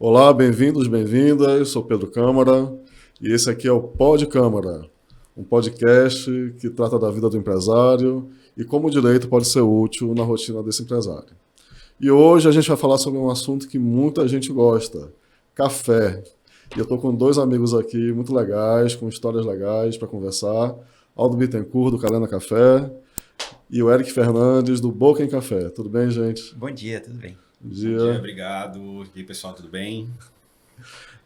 Olá, bem-vindos, bem-vindas. Sou Pedro Câmara e esse aqui é o Pod Câmara, um podcast que trata da vida do empresário e como o direito pode ser útil na rotina desse empresário. E hoje a gente vai falar sobre um assunto que muita gente gosta: café. E eu estou com dois amigos aqui muito legais, com histórias legais para conversar. Aldo Bittencourt, do Calena Café, e o Eric Fernandes, do Boca em Café. Tudo bem, gente? Bom dia, tudo bem? Bom Bom dia. dia, obrigado. E aí, pessoal, tudo bem?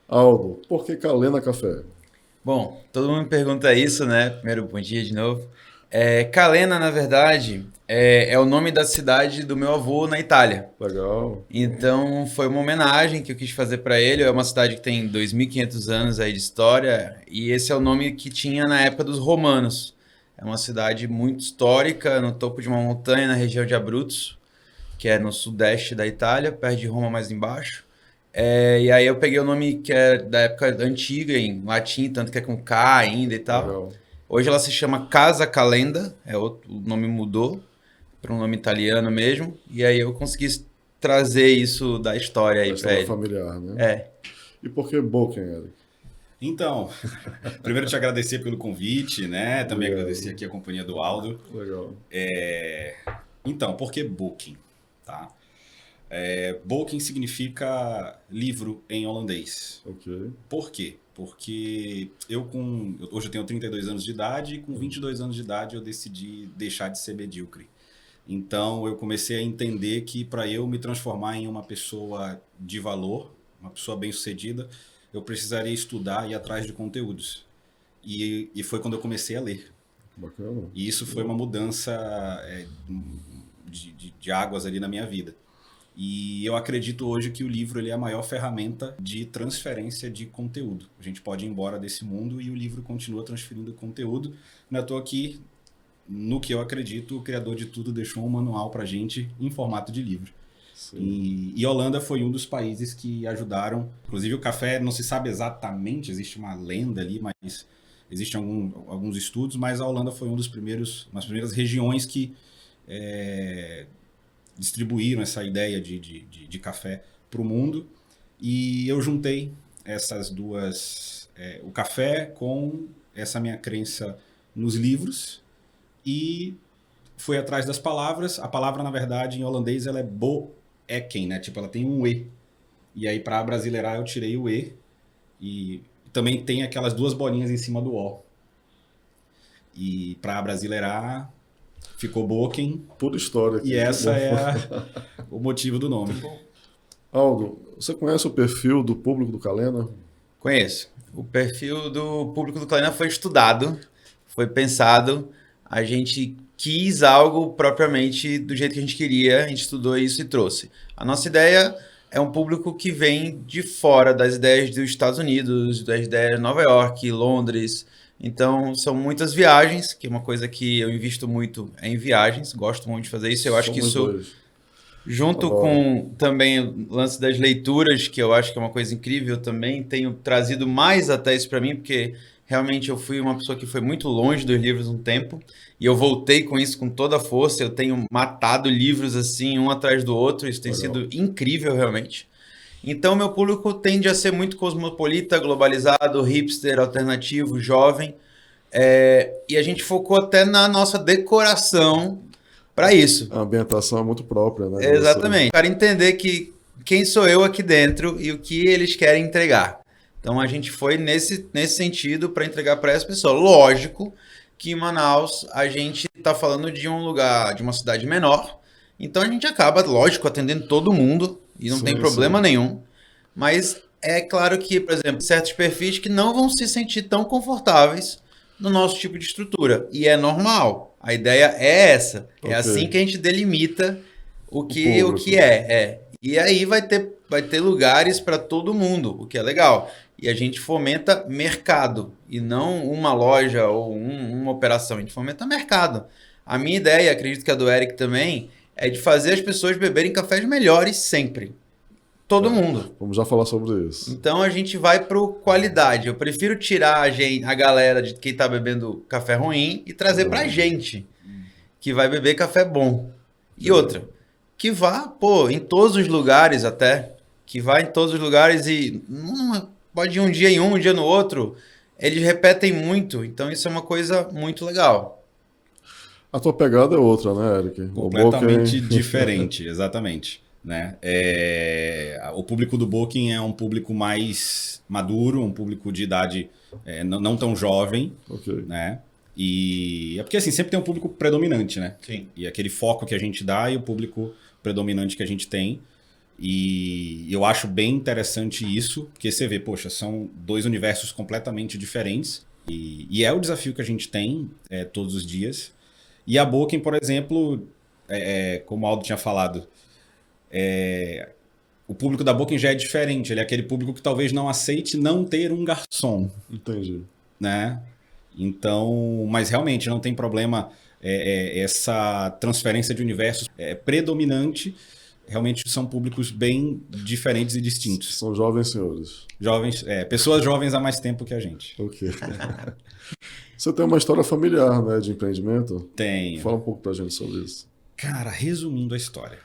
Aldo, por que Calena Café? Bom, todo mundo me pergunta isso, né? Primeiro, bom dia de novo. Calena, na verdade, é o nome da cidade do meu avô na Itália. Legal. Então, foi uma homenagem que eu quis fazer para ele. É uma cidade que tem 2.500 anos aí de história e esse é o nome que tinha na época dos romanos. É uma cidade muito histórica, no topo de uma montanha, na região de Abruzzo, que é no sudeste da Itália, perto de Roma mais embaixo. E aí eu peguei o nome que é da época antiga, em latim, tanto que é com K ainda e tal. Legal. Hoje ela se chama Casa Calenda, o nome mudou para um nome italiano mesmo. E aí eu consegui trazer isso da história aí A para história ele. familiar, né? É, E por que Boca, Eric? Então, primeiro te agradecer pelo convite, né? Também Obrigado. agradecer aqui a companhia do Aldo. Legal. Então, por que Booking? Tá? Booking significa livro em holandês. Ok. Por quê? Porque hoje eu tenho 32 anos de idade e com 22 anos de idade eu decidi deixar de ser medíocre. Então eu comecei a entender que para eu me transformar em uma pessoa de valor, uma pessoa bem-sucedida, eu precisaria estudar e ir atrás de conteúdos. E foi quando eu comecei a ler. Bacana. E isso foi uma mudança de águas ali na minha vida. E eu acredito hoje que o livro ele é a maior ferramenta de transferência de conteúdo. A gente pode ir embora desse mundo e o livro continua transferindo conteúdo. Não é à toa que, no que eu acredito, o criador de tudo deixou um manual pra gente em formato de livro. Sim. E Holanda foi um dos países que ajudaram. Inclusive o café, não se sabe exatamente, existe uma lenda ali, mas existem alguns estudos, mas a Holanda foi uma das primeiras regiões que distribuíram essa ideia de café para o mundo. E eu juntei essas duas, o café com essa minha crença nos livros e fui atrás das palavras. A palavra, na verdade, em holandês, ela é boeken, né? Tipo, ela tem um E. E aí, para abrasileirar, eu tirei o E. E também tem aquelas duas bolinhas em cima do O. E para abrasileirar, ficou Boken. Pura história aqui. E essa é o motivo do nome. Aldo, você conhece o perfil do público do Calena? conheço. O perfil do público do Calena foi estudado, foi pensado. A gente quis algo propriamente do jeito que a gente queria, a gente estudou isso e trouxe. A nossa ideia é um público que vem de fora das ideias dos Estados Unidos, das ideias de Nova York, Londres. Então, são muitas viagens, que é uma coisa que eu invisto muito em viagens, gosto muito de fazer isso. Eu acho que Somos isso, dois. junto Adoro. com também o lance das leituras, que eu acho que é uma coisa incrível também, tenho trazido mais até isso para mim, porque realmente eu fui uma pessoa que foi muito longe dos livros um tempo, e eu voltei com isso com toda a força. Eu tenho matado livros assim, um atrás do outro, isso tem Legal. sido incrível realmente. Então, meu público tende a ser muito cosmopolita, globalizado, hipster, alternativo, jovem. E a gente focou até na nossa decoração para isso. A ambientação é muito própria, né? de Exatamente. Para entender que quem sou eu aqui dentro e o que eles querem entregar. Então a gente foi nesse sentido para entregar para essa pessoa. Lógico que em Manaus a gente está falando de um lugar, de uma cidade menor. Então a gente acaba, lógico, atendendo todo mundo e não Sim, tem problema sim. nenhum. Mas é claro que, por exemplo, certos perfis que não vão se sentir tão confortáveis no nosso tipo de estrutura. E é normal. A ideia é essa. É Ok. assim que a gente delimita o que público. é. E aí vai ter lugares para todo mundo, o que é legal. E a gente fomenta mercado, e não uma loja ou uma operação. A gente fomenta mercado. A minha ideia, acredito que a do Eric também, é de fazer as pessoas beberem cafés melhores sempre. Todo mundo. Vamos já falar sobre isso. Então a gente vai pro qualidade. Eu prefiro tirar a galera de quem tá bebendo café ruim e trazer pra gente que vai beber café bom. E outra, que vá, pô, em todos os lugares até. que vai em todos os lugares e pode ir um dia em um dia no outro. Eles repetem muito, então isso é uma coisa muito legal. A tua pegada é outra, né, Eric? Completamente diferente, exatamente. Né? O público do Booking é um público mais maduro, um público de idade não tão jovem, né? E é porque assim, sempre tem um público predominante, né? Sim. E aquele foco que a gente dá e o público predominante que a gente tem. E eu acho bem interessante isso, porque você vê, poxa, são dois universos completamente diferentes. E é o desafio que a gente tem todos os dias. E a Booking, por exemplo, como o Aldo tinha falado, o público da Booking já é diferente. Ele é aquele público que talvez não aceite não ter um garçom. Entendi. Né? Então, mas realmente não tem problema essa transferência de universos predominante. Realmente são públicos bem diferentes e distintos. São jovens senhores. Jovens, pessoas jovens há mais tempo que a gente. Ok. Você tem uma história familiar, né, de empreendimento? Tenho. Fala um pouco pra gente sobre isso. Cara, resumindo a história,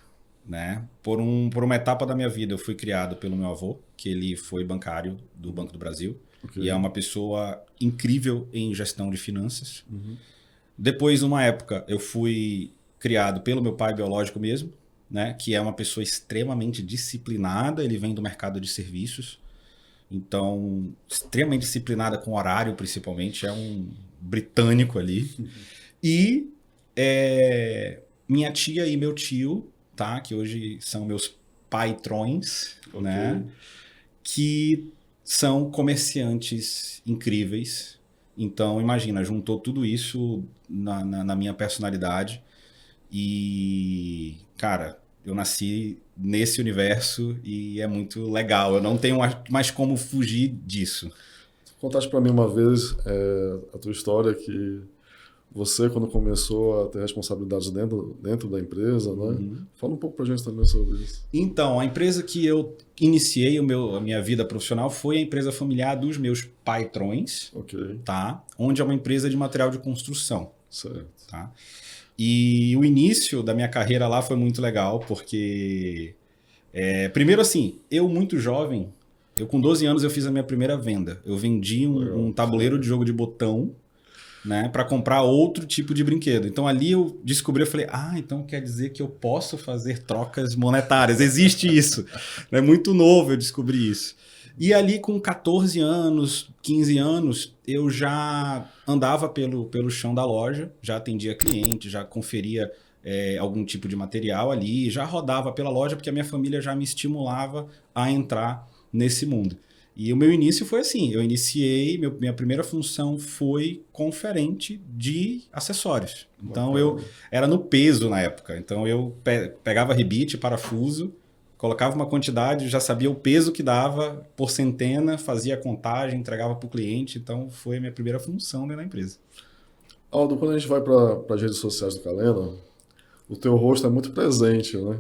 né? Por uma etapa da minha vida, eu fui criado pelo meu avô, que ele foi bancário do Banco do Brasil. Okay. E é uma pessoa incrível em gestão de finanças. Uhum. Depois, numa época, eu fui criado pelo meu pai biológico mesmo, né? Que é uma pessoa extremamente disciplinada. Ele vem do mercado de serviços. Então, extremamente disciplinada com horário, principalmente. É um britânico ali. Uhum. E minha tia e meu tio, tá? Que hoje são meus patrões, okay, né? Que são comerciantes incríveis. Então, imagina, juntou tudo isso na minha personalidade. E, cara, eu nasci nesse universo e é muito legal. Eu não tenho mais como fugir disso. Contaste para mim uma vez a tua história que você, quando começou a ter responsabilidades dentro da empresa, né? Uhum. Fala um pouco pra gente também sobre isso. Então, a empresa que eu iniciei a minha vida profissional foi a empresa familiar dos meus patrões, okay, tá? Onde é uma empresa de material de construção. Certo. Tá? E o início da minha carreira lá foi muito legal, porque... primeiro assim, eu muito jovem, com 12 anos eu fiz a minha primeira venda. Eu vendi um tabuleiro de jogo de botão, né, para comprar outro tipo de brinquedo. Então ali eu descobri, eu falei, então quer dizer que eu posso fazer trocas monetárias. Existe isso. É muito novo eu descobri isso. E ali com 14 anos, 15 anos, eu já andava pelo chão da loja, já atendia cliente, já conferia algum tipo de material ali, já rodava pela loja, porque a minha família já me estimulava a entrar nesse mundo. E o meu início foi assim, eu iniciei, minha primeira função foi conferente de acessórios. Então eu era no peso na época, então eu pegava rebite, parafuso, colocava uma quantidade, já sabia o peso que dava por centena, fazia a contagem, entregava para o cliente, então foi a minha primeira função dentro da empresa. Aldo, quando a gente vai para as redes sociais do Kalena, o teu rosto é muito presente, né?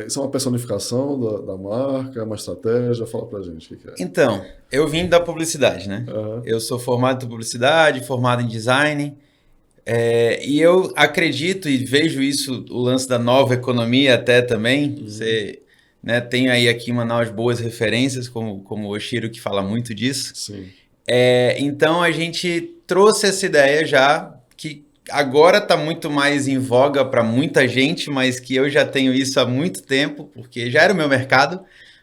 Isso é uma personificação da marca, é uma estratégia? Fala pra gente o que é. Então, eu vim da publicidade, né? Uhum. Eu sou formado em publicidade, formado em design, e eu acredito e vejo isso, o lance da nova economia até também. Uhum. Você, né, tem aí aqui em Manaus boas referências, como o Oshiro, que fala muito disso. Sim. Então a gente trouxe essa ideia já, que agora está muito mais em voga para muita gente, mas que eu já tenho isso há muito tempo, porque já era o meu mercado.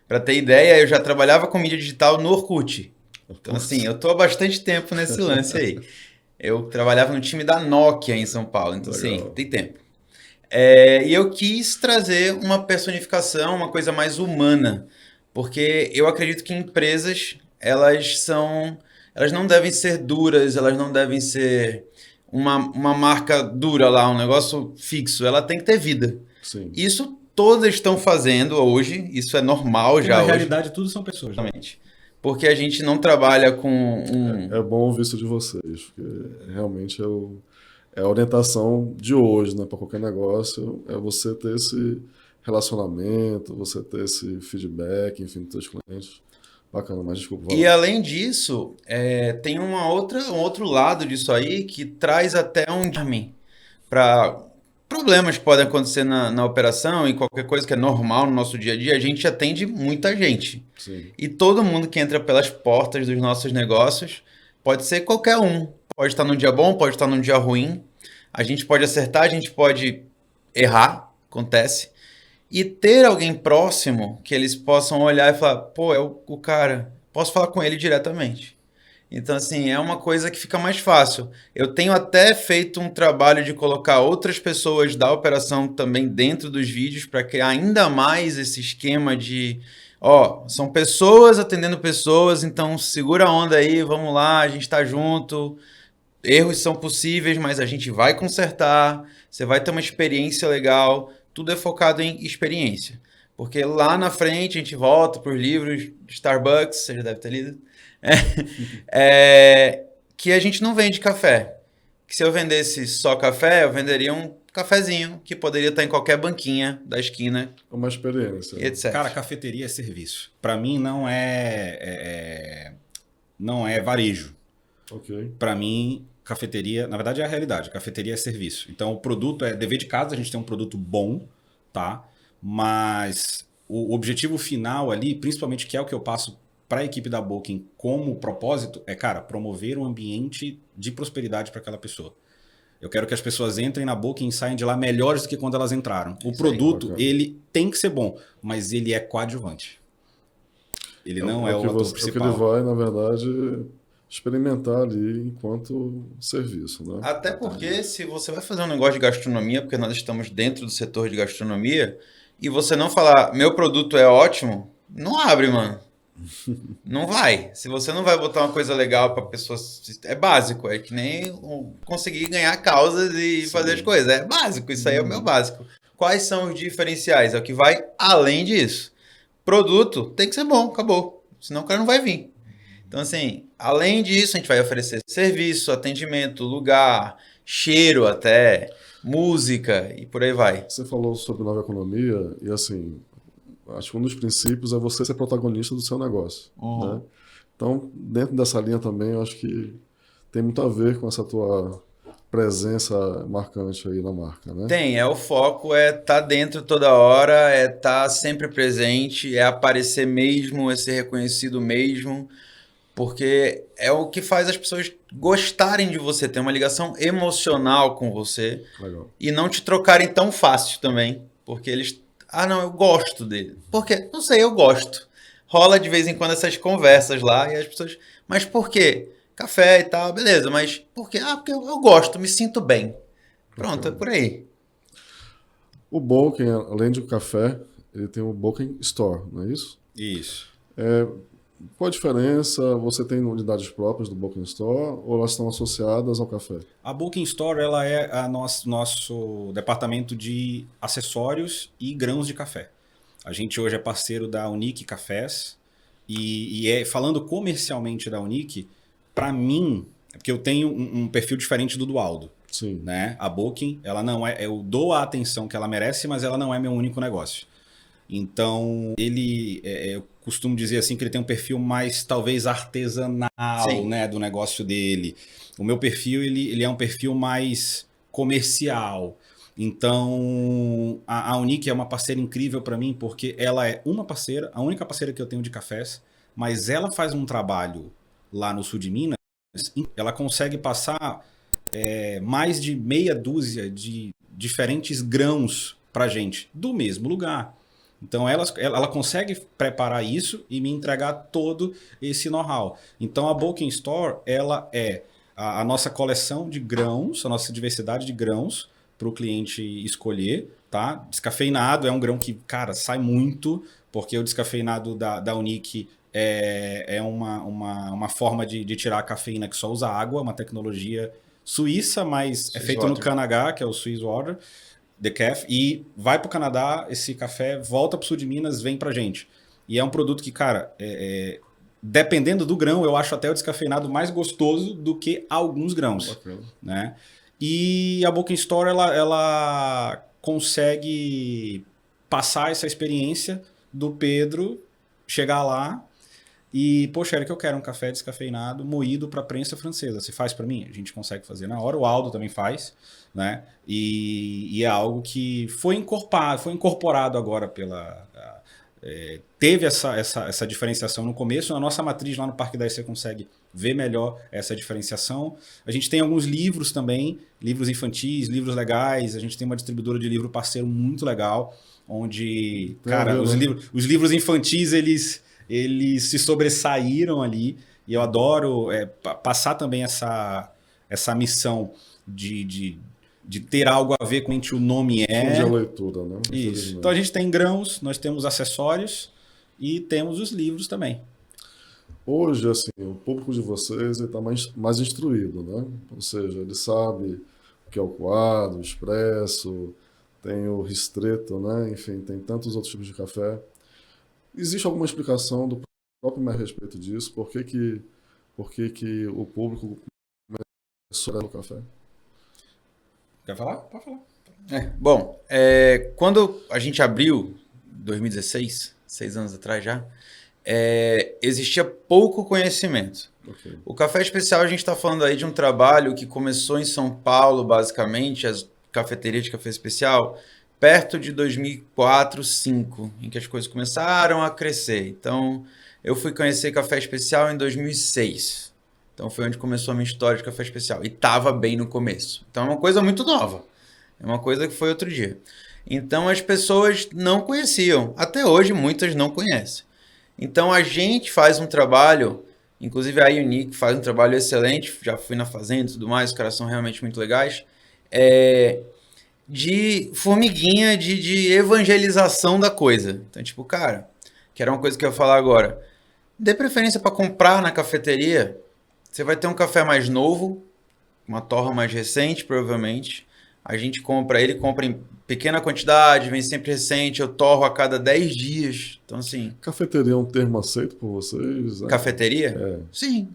Para ter ideia, eu já trabalhava com mídia digital no Orkut. Então, assim, eu estou há bastante tempo nesse lance aí. Eu trabalhava no time da Nokia em São Paulo, então, assim, tem tempo. E eu quis trazer uma personificação, uma coisa mais humana, porque eu acredito que empresas, elas não devem ser duras, elas não devem ser uma marca dura lá, um negócio fixo, ela tem que ter vida. Sim. Isso todas estão fazendo hoje, isso é normal. Porque já na hoje. realidade tudo são pessoas. Exatamente. Porque a gente não trabalha com É bom ouvir isso de vocês, porque realmente é a orientação de hoje, né, para qualquer negócio, é você ter esse relacionamento, você ter esse feedback, enfim, dos seus clientes. Bacana, mas desculpa. E além disso, tem um outro lado disso aí que traz até um charme para problemas que podem acontecer na operação e qualquer coisa que é normal no nosso dia a dia, a gente atende muita gente. Sim. E todo mundo que entra pelas portas dos nossos negócios pode ser qualquer um. Pode estar num dia bom, pode estar num dia ruim. A gente pode acertar, a gente pode errar, acontece. E ter alguém próximo que eles possam olhar e falar, pô, é o cara, posso falar com ele diretamente. Então, assim, é uma coisa que fica mais fácil. Eu tenho até feito um trabalho de colocar outras pessoas da operação também dentro dos vídeos para criar ainda mais esse esquema de, ó, são pessoas atendendo pessoas, então segura a onda aí, vamos lá, a gente tá junto. Erros são possíveis, mas a gente vai consertar, você vai ter uma experiência legal, tudo é focado em experiência. Porque lá na frente a gente volta para os livros de Starbucks, você já deve ter lido, que a gente não vende café. Que se eu vendesse só café, eu venderia um cafezinho que poderia estar em qualquer banquinha da esquina, É uma experiência. etc. Cara, cafeteria é serviço. Para mim não é varejo. Ok. Para mim, cafeteria, na verdade é a realidade. Cafeteria é serviço. Então o produto é dever de casa, a gente tem um produto bom, tá? Mas o objetivo final ali, principalmente que é o que eu passo para a equipe da Booking como propósito, é, cara, promover um ambiente de prosperidade para aquela pessoa. Eu quero que as pessoas entrem na Booking e saiam de lá melhores do que quando elas entraram. O produto, ele tem que ser bom, mas ele é coadjuvante. Ele não é o ator É o que principal. ele vai, na verdade, experimentar ali enquanto serviço, né? Até porque se você vai fazer um negócio de gastronomia, porque nós estamos dentro do setor de gastronomia, e você não falar, meu produto é ótimo, não abre, mano. Não vai. Se você não vai botar uma coisa legal para pessoas, é básico, é que nem conseguir ganhar causas e fazer as coisas, é básico, isso aí é o meu básico. Quais são os diferenciais? É o que vai além disso. Produto tem que ser bom, acabou. Senão o cara não vai vir. Então, assim, além disso, a gente vai oferecer serviço, atendimento, lugar, cheiro até, música e por aí vai. Você falou sobre nova economia e, assim, acho que um dos princípios é você ser protagonista do seu negócio, né? Então, dentro dessa linha também, eu acho que tem muito a ver com essa tua presença marcante aí na marca, né? Tem, o foco é estar dentro toda hora, é estar sempre presente, é aparecer mesmo, é ser reconhecido mesmo, porque é o que faz as pessoas gostarem de você, ter uma ligação emocional com você Legal. e não te trocarem tão fácil também, porque eles, não, eu gosto dele. Por quê? Não sei, eu gosto. Rola de vez em quando essas conversas lá e as pessoas, mas por quê? Café e tal, beleza, mas por quê? Porque eu gosto, me sinto bem. Pronto, é por aí. O Booking, além de café, ele tem o Booking Store, não é isso? Isso. Qual a diferença? Você tem unidades próprias do Booking Store ou elas estão associadas ao café? A Booking Store ela é a nosso departamento de acessórios e grãos de café. A gente hoje é parceiro da Unique Cafés falando comercialmente da Unique, para mim, é porque eu tenho um perfil diferente do Aldo. Sim. Né? A Booking, ela não é, eu dou a atenção que ela merece, mas ela não é meu único negócio. Então, eu costumo dizer assim que ele tem um perfil mais, talvez, artesanal, né, do negócio dele. O meu perfil, ele é um perfil mais comercial. Então, a Unique é uma parceira incrível para mim, porque ela é uma parceira, a única parceira que eu tenho de cafés, mas ela faz um trabalho lá no sul de Minas, ela consegue passar mais de meia dúzia de diferentes grãos pra gente, do mesmo lugar. Então ela consegue preparar isso e me entregar todo esse know-how. Então a Booking Store, ela é a nossa coleção de grãos, a nossa diversidade de grãos para o cliente escolher, tá? Descafeinado é um grão que, cara, sai muito, porque o descafeinado da Unique é uma forma de tirar a cafeína que só usa água, uma tecnologia suíça, mas é feito no Canadá, que é o Swiss Water Decaf, e vai para o Canadá, esse café volta para o sul de Minas, vem para gente. E é um produto que, cara, dependendo do grão, eu acho até o descafeinado mais gostoso do que alguns grãos. Né? E a Booking Store, ela consegue passar essa experiência do Pedro chegar lá E, poxa, Eric, eu quero um café descafeinado moído para prensa francesa. Você faz para mim? A gente consegue fazer na hora. O Aldo também faz, né? E é algo que foi incorporado agora teve essa diferenciação no começo. Na nossa matriz lá no Parque 10 você consegue ver melhor essa diferenciação. A gente tem alguns livros também, livros infantis, livros legais. A gente tem uma distribuidora de livro parceiro muito legal, onde, cara, os livros infantis, eles se sobressaíram ali. E eu adoro passar também essa missão de ter algo a ver com o que o nome é. A leitura, né? Isso. Então a gente tem grãos, nós temos acessórios e temos os livros também. Hoje, assim, o público de vocês está mais instruído, né? Ou seja, ele sabe o que é o quadro, o expresso, tem o ristretto, né? Enfim, tem tantos outros tipos de café. Existe alguma explicação do próprio MER a respeito disso? Por que o público começou a ler o café? Quer falar? Pode falar. Bom, quando a gente abriu, 2016, 6 anos atrás já, existia pouco conhecimento. Okay. O Café Especial, a gente está falando aí de um trabalho que começou em São Paulo, basicamente, as cafeterias de café especial, perto de 2004, 2005, em que as coisas começaram a crescer. Então, eu fui conhecer Café Especial em 2006. Então, foi onde começou a minha história de Café Especial. E estava bem no começo. Então, é uma coisa muito nova. É uma coisa que foi outro dia. Então, as pessoas não conheciam. Até hoje, muitas não conhecem. Então, a gente faz um trabalho, inclusive a Unique faz um trabalho excelente, já fui na fazenda e tudo mais, os caras são realmente muito legais, de formiguinha, de evangelização da coisa. Então, tipo, cara, que era uma coisa que eu ia falar agora, dê preferência para comprar na cafeteria, você vai ter um café mais novo, uma torra mais recente, provavelmente. A gente compra em pequena quantidade, vem sempre recente, eu torro a cada 10 dias. Então, assim... Cafeteria é um termo aceito por vocês? Cafeteria? Sim.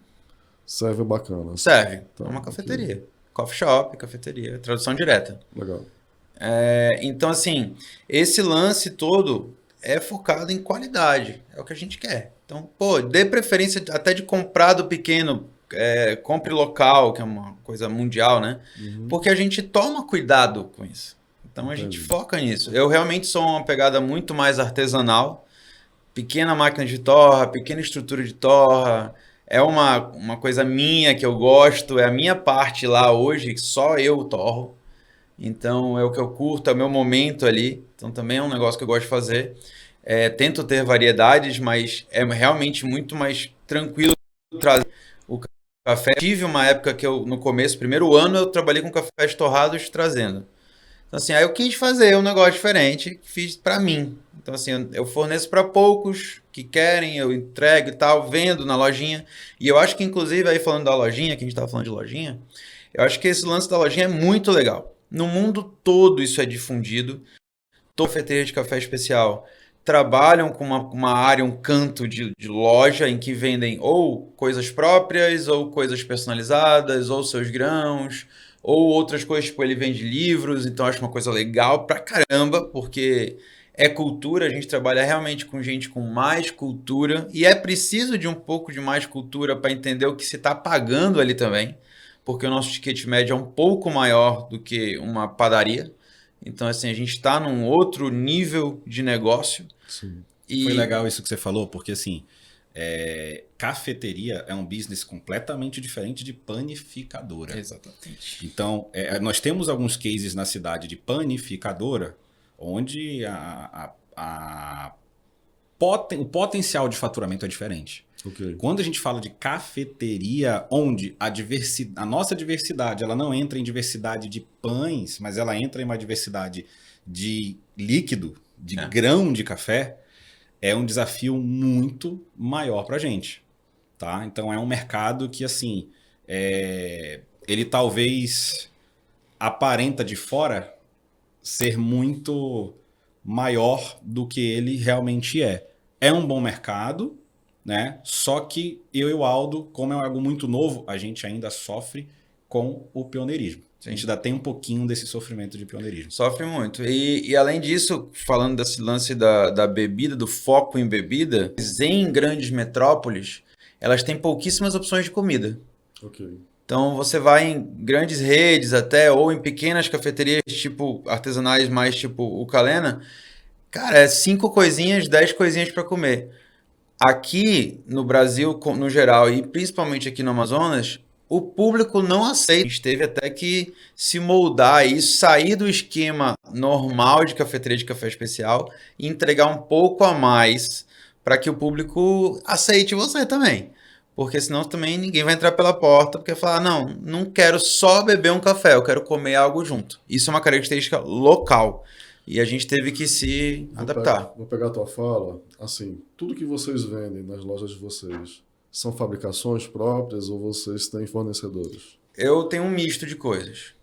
Serve bacana. Serve. Então, é uma cafeteria. Okay. Coffee shop, cafeteria. Tradução direta. Legal. Então, assim, esse lance todo é focado em qualidade. É o que a gente quer. Então, dê preferência até de comprar do pequeno... compre local, que é uma coisa mundial, né? Uhum. Porque a gente toma cuidado com isso. Então a gente foca nisso. Eu realmente sou uma pegada muito mais artesanal. Pequena máquina de torra, pequena estrutura de torra. É uma coisa minha que eu gosto. É a minha parte lá hoje, que só eu torro. Então é o que eu curto, é o meu momento ali. Então também é um negócio que eu gosto de fazer. Tento ter variedades, mas é realmente muito mais tranquilo trazer o café. Tive uma época que no começo, primeiro ano, eu trabalhei com cafés torrados trazendo. Então, assim, aí eu quis fazer um negócio diferente, fiz pra mim. Então, assim, eu forneço para poucos que querem, eu entrego e tal, vendo na lojinha. E eu acho que, inclusive, aí falando da lojinha, que a gente tava falando de lojinha, eu acho que esse lance da lojinha é muito legal. No mundo todo isso é difundido. Toda cafeteria de café especial trabalham com uma área, um canto de loja em que vendem ou coisas próprias, ou coisas personalizadas, ou seus grãos, ou outras coisas, tipo, ele vende livros, então acho uma coisa legal pra caramba, porque é cultura, a gente trabalha realmente com gente com mais cultura, e é preciso de um pouco de mais cultura para entender o que se está pagando ali também, porque o nosso ticket médio é um pouco maior do que uma padaria. Então, assim, a gente está num outro nível de negócio. Sim. Foi legal isso que você falou, porque, assim, cafeteria é um business completamente diferente de panificadora. Exatamente. Então, nós temos alguns cases na cidade de panificadora, onde o potencial de faturamento é diferente. Okay. Quando a gente fala de cafeteria, onde a nossa diversidade ela não entra em diversidade de pães, mas ela entra em uma diversidade de líquido, de grão de café, é um desafio muito maior para a gente. Tá? Então é um mercado que, assim, ele talvez aparenta de fora ser muito maior do que ele realmente é. É um bom mercado, né? Só que eu e o Aldo, como é algo muito novo, a gente ainda sofre com o pioneirismo. A gente ainda tem um pouquinho desse sofrimento de pioneirismo. Sofre muito. E além disso, falando desse lance da bebida, do foco em bebida, em grandes metrópoles, elas têm pouquíssimas opções de comida. Ok. Então você vai em grandes redes até, ou em pequenas cafeterias tipo artesanais, mais tipo o Calena, cara, é 5 coisinhas, 10 coisinhas para comer. Aqui no Brasil, no geral, e principalmente aqui no Amazonas, o público não aceita. A gente teve até que se moldar e sair do esquema normal de cafeteria de café especial e entregar um pouco a mais para que o público aceite você também. Porque senão também ninguém vai entrar pela porta porque falar, não, não quero só beber um café, eu quero comer algo junto. Isso é uma característica local. E a gente teve que se adaptar. Vou pegar a tua fala. Assim, tudo que vocês vendem nas lojas de vocês são fabricações próprias ou vocês têm fornecedores? Eu tenho um misto de coisas.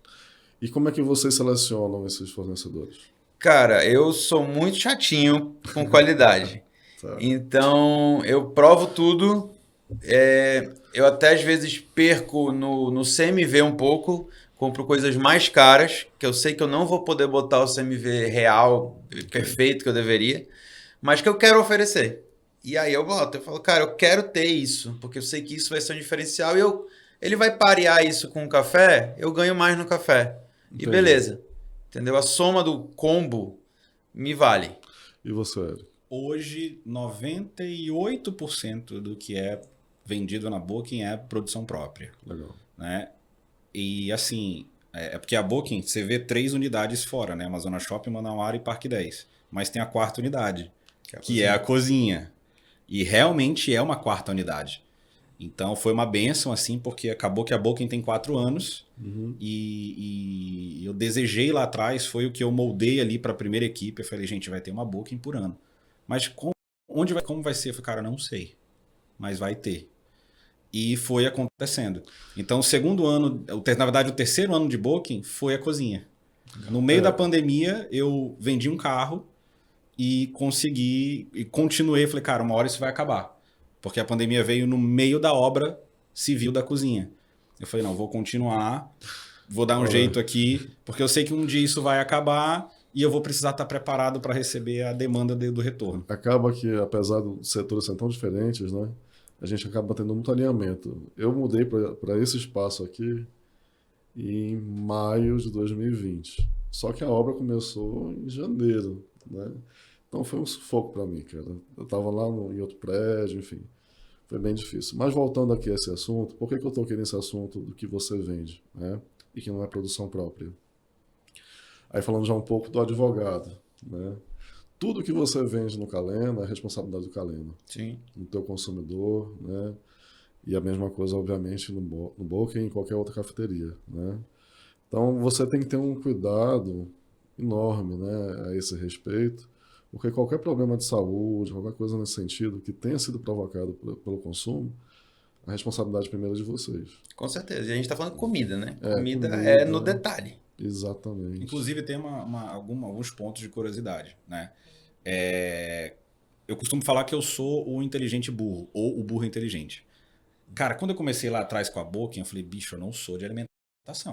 E como é que vocês selecionam esses fornecedores? Cara, eu sou muito chatinho com qualidade. Tá. Então, eu provo tudo. Eu até às vezes perco no CMV um pouco. Compro coisas mais caras, que eu sei que eu não vou poder botar o CMV real, perfeito que eu deveria, mas que eu quero oferecer. E aí eu boto, eu falo, cara, eu quero ter isso, porque eu sei que isso vai ser um diferencial e ele vai parear isso com o café, eu ganho mais no café. E Entendi. beleza. Entendeu? A soma do combo me vale. E você, Eric? Hoje, 98% do que é vendido na Booking é produção própria. Legal. Né? E assim, é porque a Booking, você vê 3 unidades fora, né? Amazonas Shopping, Manauara e Parque 10. Mas tem a 4ª unidade, que é a cozinha. E realmente é uma 4ª unidade. Então foi uma bênção, assim, porque acabou que a Booking tem 4 anos. E eu desejei lá atrás, foi o que eu moldei ali para a primeira equipe. Eu falei, gente, vai ter uma Booking por ano. Mas como vai ser? Eu falei, cara, não sei. Mas vai ter. E foi acontecendo. Então, o segundo ano, na verdade, o terceiro ano de Booking foi a cozinha. No meio da pandemia, eu vendi um carro e consegui, e continuei. Falei, cara, uma hora isso vai acabar. Porque a pandemia veio no meio da obra civil da cozinha. Eu falei, não, vou continuar, vou dar um jeito aqui, porque eu sei que um dia isso vai acabar e eu vou precisar estar preparado para receber a demanda do retorno. Acaba que, apesar dos setores serem tão diferentes, né? A gente acaba tendo muito alinhamento. Eu mudei para esse espaço aqui em maio de 2020. Só que a obra começou em janeiro, né? Então foi um sufoco para mim, cara. Eu estava lá em outro prédio, enfim. Foi bem difícil. Mas voltando aqui a esse assunto, por que eu toquei nesse assunto do que você vende, né? E que não é produção própria? Aí falando já um pouco do advogado, né? Tudo que você vende no Calena é responsabilidade do Calena. Sim. No teu consumidor, né? E a mesma coisa, obviamente, no Booking e em qualquer outra cafeteria, né? Então, você tem que ter um cuidado enorme, né, a esse respeito, porque qualquer problema de saúde, qualquer coisa nesse sentido que tenha sido provocado pelo consumo, a responsabilidade primeiro é de vocês. Com certeza. E a gente está falando de comida, né? É, Comida comida. é no detalhe. Exatamente. Inclusive, tem alguns pontos de curiosidade, né? Eu costumo falar que eu sou o inteligente burro, ou o burro inteligente. Cara, quando eu comecei lá atrás com a Booking, eu falei, bicho, eu não sou de alimentação.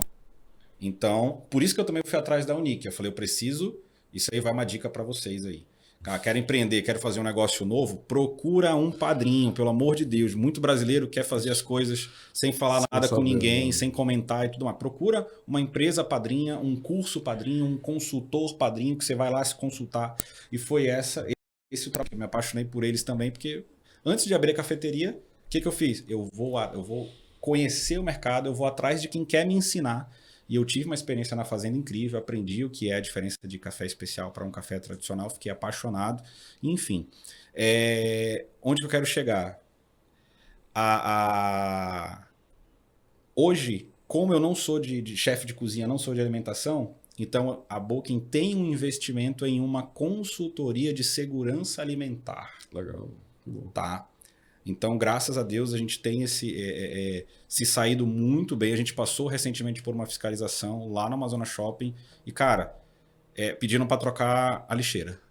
Então, por isso que eu também fui atrás da Unique. Eu falei, eu preciso, isso aí vai uma dica para vocês aí. Cara, quero empreender, quero fazer um negócio novo, procura um padrinho, pelo amor de Deus. Muito brasileiro quer fazer as coisas sem falar nada com ninguém, sem comentar e tudo mais. Procura uma empresa padrinha, um curso padrinho, um consultor padrinho, que você vai lá se consultar. E foi esse o trabalho. Eu me apaixonei por eles também, porque antes de abrir a cafeteria, o que eu fiz? Eu vou conhecer o mercado, eu vou atrás de quem quer me ensinar. E eu tive uma experiência na fazenda incrível, aprendi o que é a diferença de café especial para um café tradicional, fiquei apaixonado. Enfim, onde que eu quero chegar? Hoje, como eu não sou de chefe de cozinha, não sou de alimentação, então a Booking tem um investimento em uma consultoria de segurança alimentar. Legal. Tá? Então, graças a Deus, a gente tem se saído muito bem. A gente passou recentemente por uma fiscalização lá no Amazonas Shopping e, cara, pedindo para trocar a lixeira.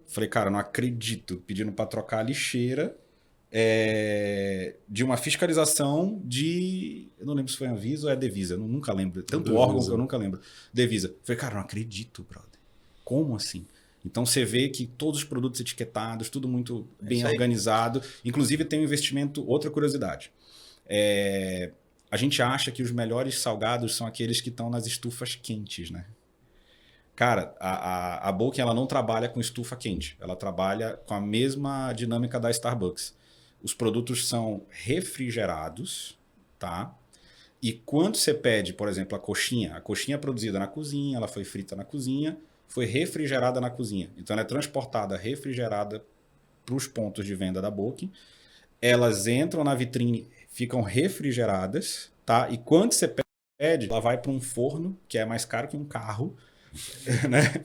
Falei, cara, não acredito. Pedindo para trocar a lixeira de uma fiscalização de... Eu não lembro se foi a Anvisa ou é a Devisa, eu nunca lembro. Tanto Devisa. órgão que eu nunca lembro. Devisa. Eu falei, cara, não acredito, brother. Como assim? Então você vê que todos os produtos etiquetados, tudo muito bem organizado. Inclusive tem um investimento, outra curiosidade. A gente acha que os melhores salgados são aqueles que estão nas estufas quentes, né? Cara, a Bokin, ela não trabalha com estufa quente. Ela trabalha com a mesma dinâmica da Starbucks. Os produtos são refrigerados, tá? E quando você pede, por exemplo, a coxinha é produzida na cozinha, ela foi frita na cozinha, foi refrigerada na cozinha. Então ela é transportada refrigerada para os pontos de venda da Bokin. Elas entram na vitrine, ficam refrigeradas, tá? E quando você pede, ela vai para um forno, que é mais caro que um carro, né?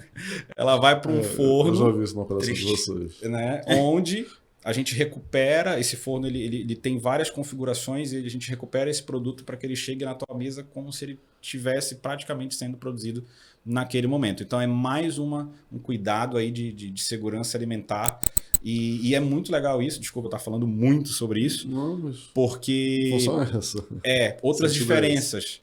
Ela vai para um forno. Eu já vi isso na operação de vocês. Né? Onde a gente recupera esse forno, ele tem várias configurações e a gente recupera esse produto para que ele chegue na tua mesa como se ele tivesse praticamente sendo produzido naquele momento. Então é mais um cuidado aí de segurança alimentar e é muito legal isso. Desculpa, eu estar falando muito sobre isso. Não, mas porque só essa. Outras diferenças.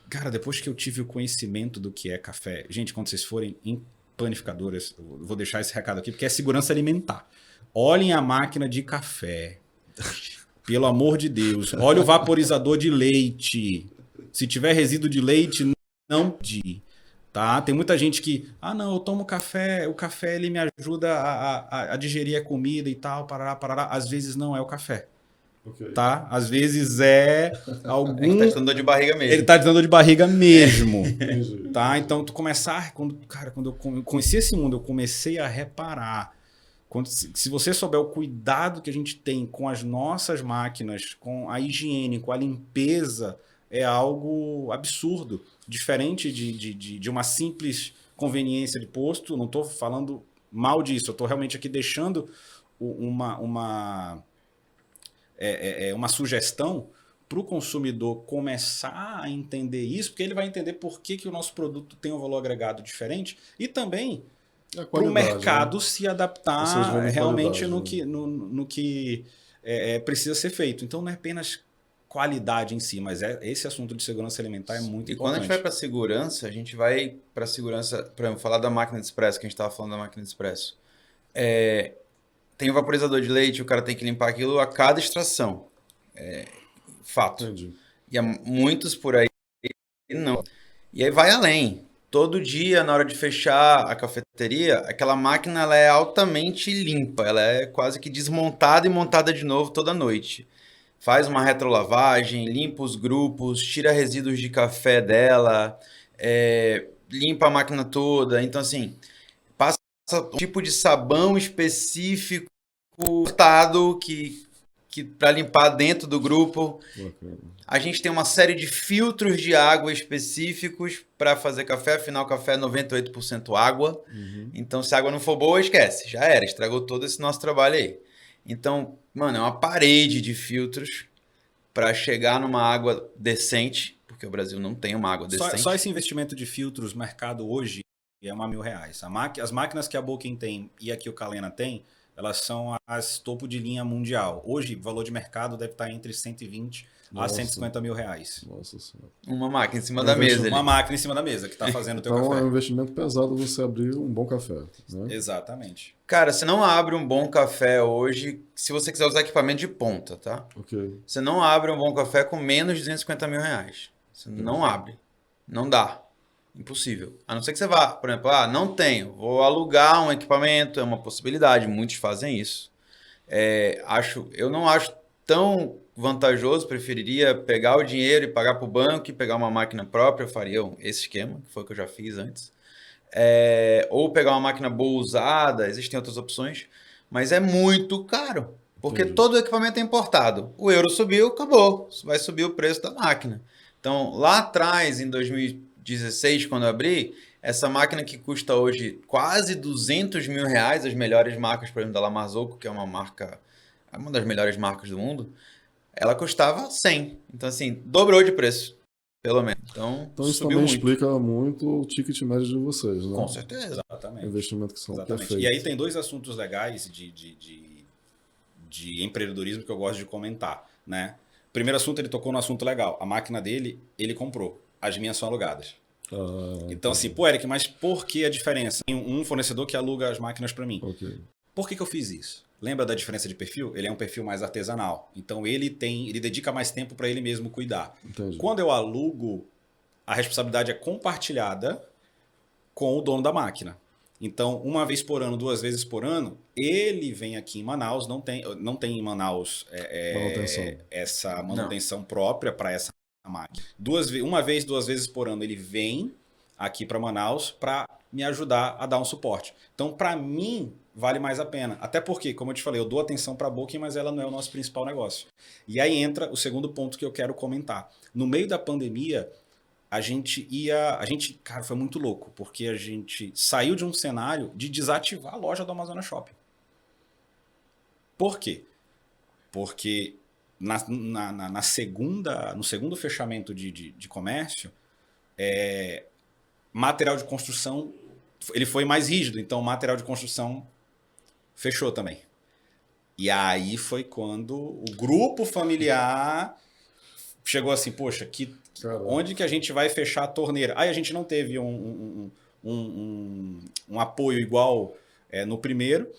Cara, depois que eu tive o conhecimento do que é café, gente, quando vocês forem em panificadoras, eu vou deixar esse recado aqui, porque é segurança alimentar. Olhem a máquina de café. Pelo amor de Deus. Olha o vaporizador de leite. Se tiver resíduo de leite, não pedi. Tá? Tem muita gente que, não, eu tomo café, o café ele me ajuda a digerir a comida e tal, parará, parará. Às vezes não é o café. Okay. Tá? Às vezes é algum... Ele tá te dando dor de barriga mesmo. Ele tá te dando dor de barriga mesmo. Tá? Então, tu começar... Quando eu conheci esse mundo, eu comecei a reparar. Se você souber o cuidado que a gente tem com as nossas máquinas, com a higiene, com a limpeza, é algo absurdo. Diferente de uma simples conveniência de posto. Não estou falando mal disso. Eu estou realmente aqui deixando uma sugestão para o consumidor começar a entender isso, porque ele vai entender por que o nosso produto tem um valor agregado diferente e também para o mercado, né, se adaptar realmente no que precisa ser feito. Então não é apenas qualidade em si, mas esse assunto de segurança alimentar é muito importante. E quando a gente vai para segurança, a gente vai para segurança, por exemplo, falar da máquina de expresso, que a gente estava falando da máquina de expresso. Tem o vaporizador de leite, o cara tem que limpar aquilo a cada extração. Fato. Entendi. E há muitos por aí não. E aí vai além. Todo dia, na hora de fechar a cafeteria, aquela máquina ela é altamente limpa. Ela é quase que desmontada e montada de novo toda noite. Faz uma retrolavagem, limpa os grupos, tira resíduos de café dela, limpa a máquina toda. Então, assim, passa um tipo de sabão específico que para limpar dentro do grupo. A gente tem uma série de filtros de água específicos para fazer café. Afinal, café é 98% água. Uhum. Então, se a água não for boa, esquece. Já era, estragou todo esse nosso trabalho aí. Então, mano, é uma parede de filtros para chegar numa água decente, porque o Brasil não tem uma água decente. Só esse investimento de filtros, mercado hoje, é R$1.000. As máquinas que a Bokin tem e a que o Kalena tem, elas são as topo de linha mundial. Hoje, o valor de mercado deve estar entre 120 a 150 mil reais. Nossa Senhora. Uma máquina em cima da mesa. Uma máquina em cima da mesa que está fazendo o teu café. Então é um investimento pesado você abrir um bom café. Né? Exatamente. Cara, você não abre um bom café hoje se você quiser usar equipamento de ponta, tá? Okay. Você não abre um bom café com menos de 250 mil reais. Você não abre. Não dá. Impossível. A não ser que você vá, por exemplo, não tenho, vou alugar um equipamento, é uma possibilidade, muitos fazem isso. Eu não acho tão vantajoso, preferiria pegar o dinheiro e pagar para o banco e pegar uma máquina própria, eu faria esse esquema, que foi o que eu já fiz antes. Ou pegar uma máquina boa usada, existem outras opções, mas é muito caro, porque todo o equipamento é importado. O euro subiu, acabou, vai subir o preço da máquina. Então, lá atrás, em 2016, quando eu abri, essa máquina que custa hoje quase 200 mil reais, as melhores marcas, por exemplo, da La Marzocco, que é uma das melhores marcas do mundo, ela custava 100. Então, assim, dobrou de preço, pelo menos. Então isso também explica muito o ticket médio de vocês, né? Com certeza. Exatamente. O investimento que são perfeitos. E aí tem dois assuntos legais de de empreendedorismo que eu gosto de comentar, né? Primeiro assunto, ele tocou no assunto legal. A máquina dele, ele comprou. As minhas são alugadas. Então, assim, pô, Eric, mas por que a diferença? Tem um fornecedor que aluga as máquinas para mim. Ok. Por que eu fiz isso? Lembra da diferença de perfil? Ele é um perfil mais artesanal. Então, ele dedica mais tempo para ele mesmo cuidar. Entendi. Quando eu alugo, a responsabilidade é compartilhada com o dono da máquina. Então, uma vez por ano, 2 vezes por ano, ele vem aqui em Manaus, não tem em Manaus Manutenção. essa manutenção própria para essa máquina. Uma vez, 2 vezes por ano, ele vem aqui para Manaus para me ajudar a dar um suporte. Então, para mim, vale mais a pena. Até porque, como eu te falei, eu dou atenção para a Booking, mas ela não é o nosso principal negócio. E aí entra o segundo ponto que eu quero comentar. No meio da pandemia, cara, foi muito louco, porque a gente saiu de um cenário de desativar a loja do Amazonas Shopping. Por quê? Porque no segundo fechamento de comércio, material de construção, ele foi mais rígido, então o material de construção fechou também. E aí foi quando o grupo familiar chegou assim, poxa, onde que a gente vai fechar a torneira? Aí a gente não teve um apoio igual no primeiro,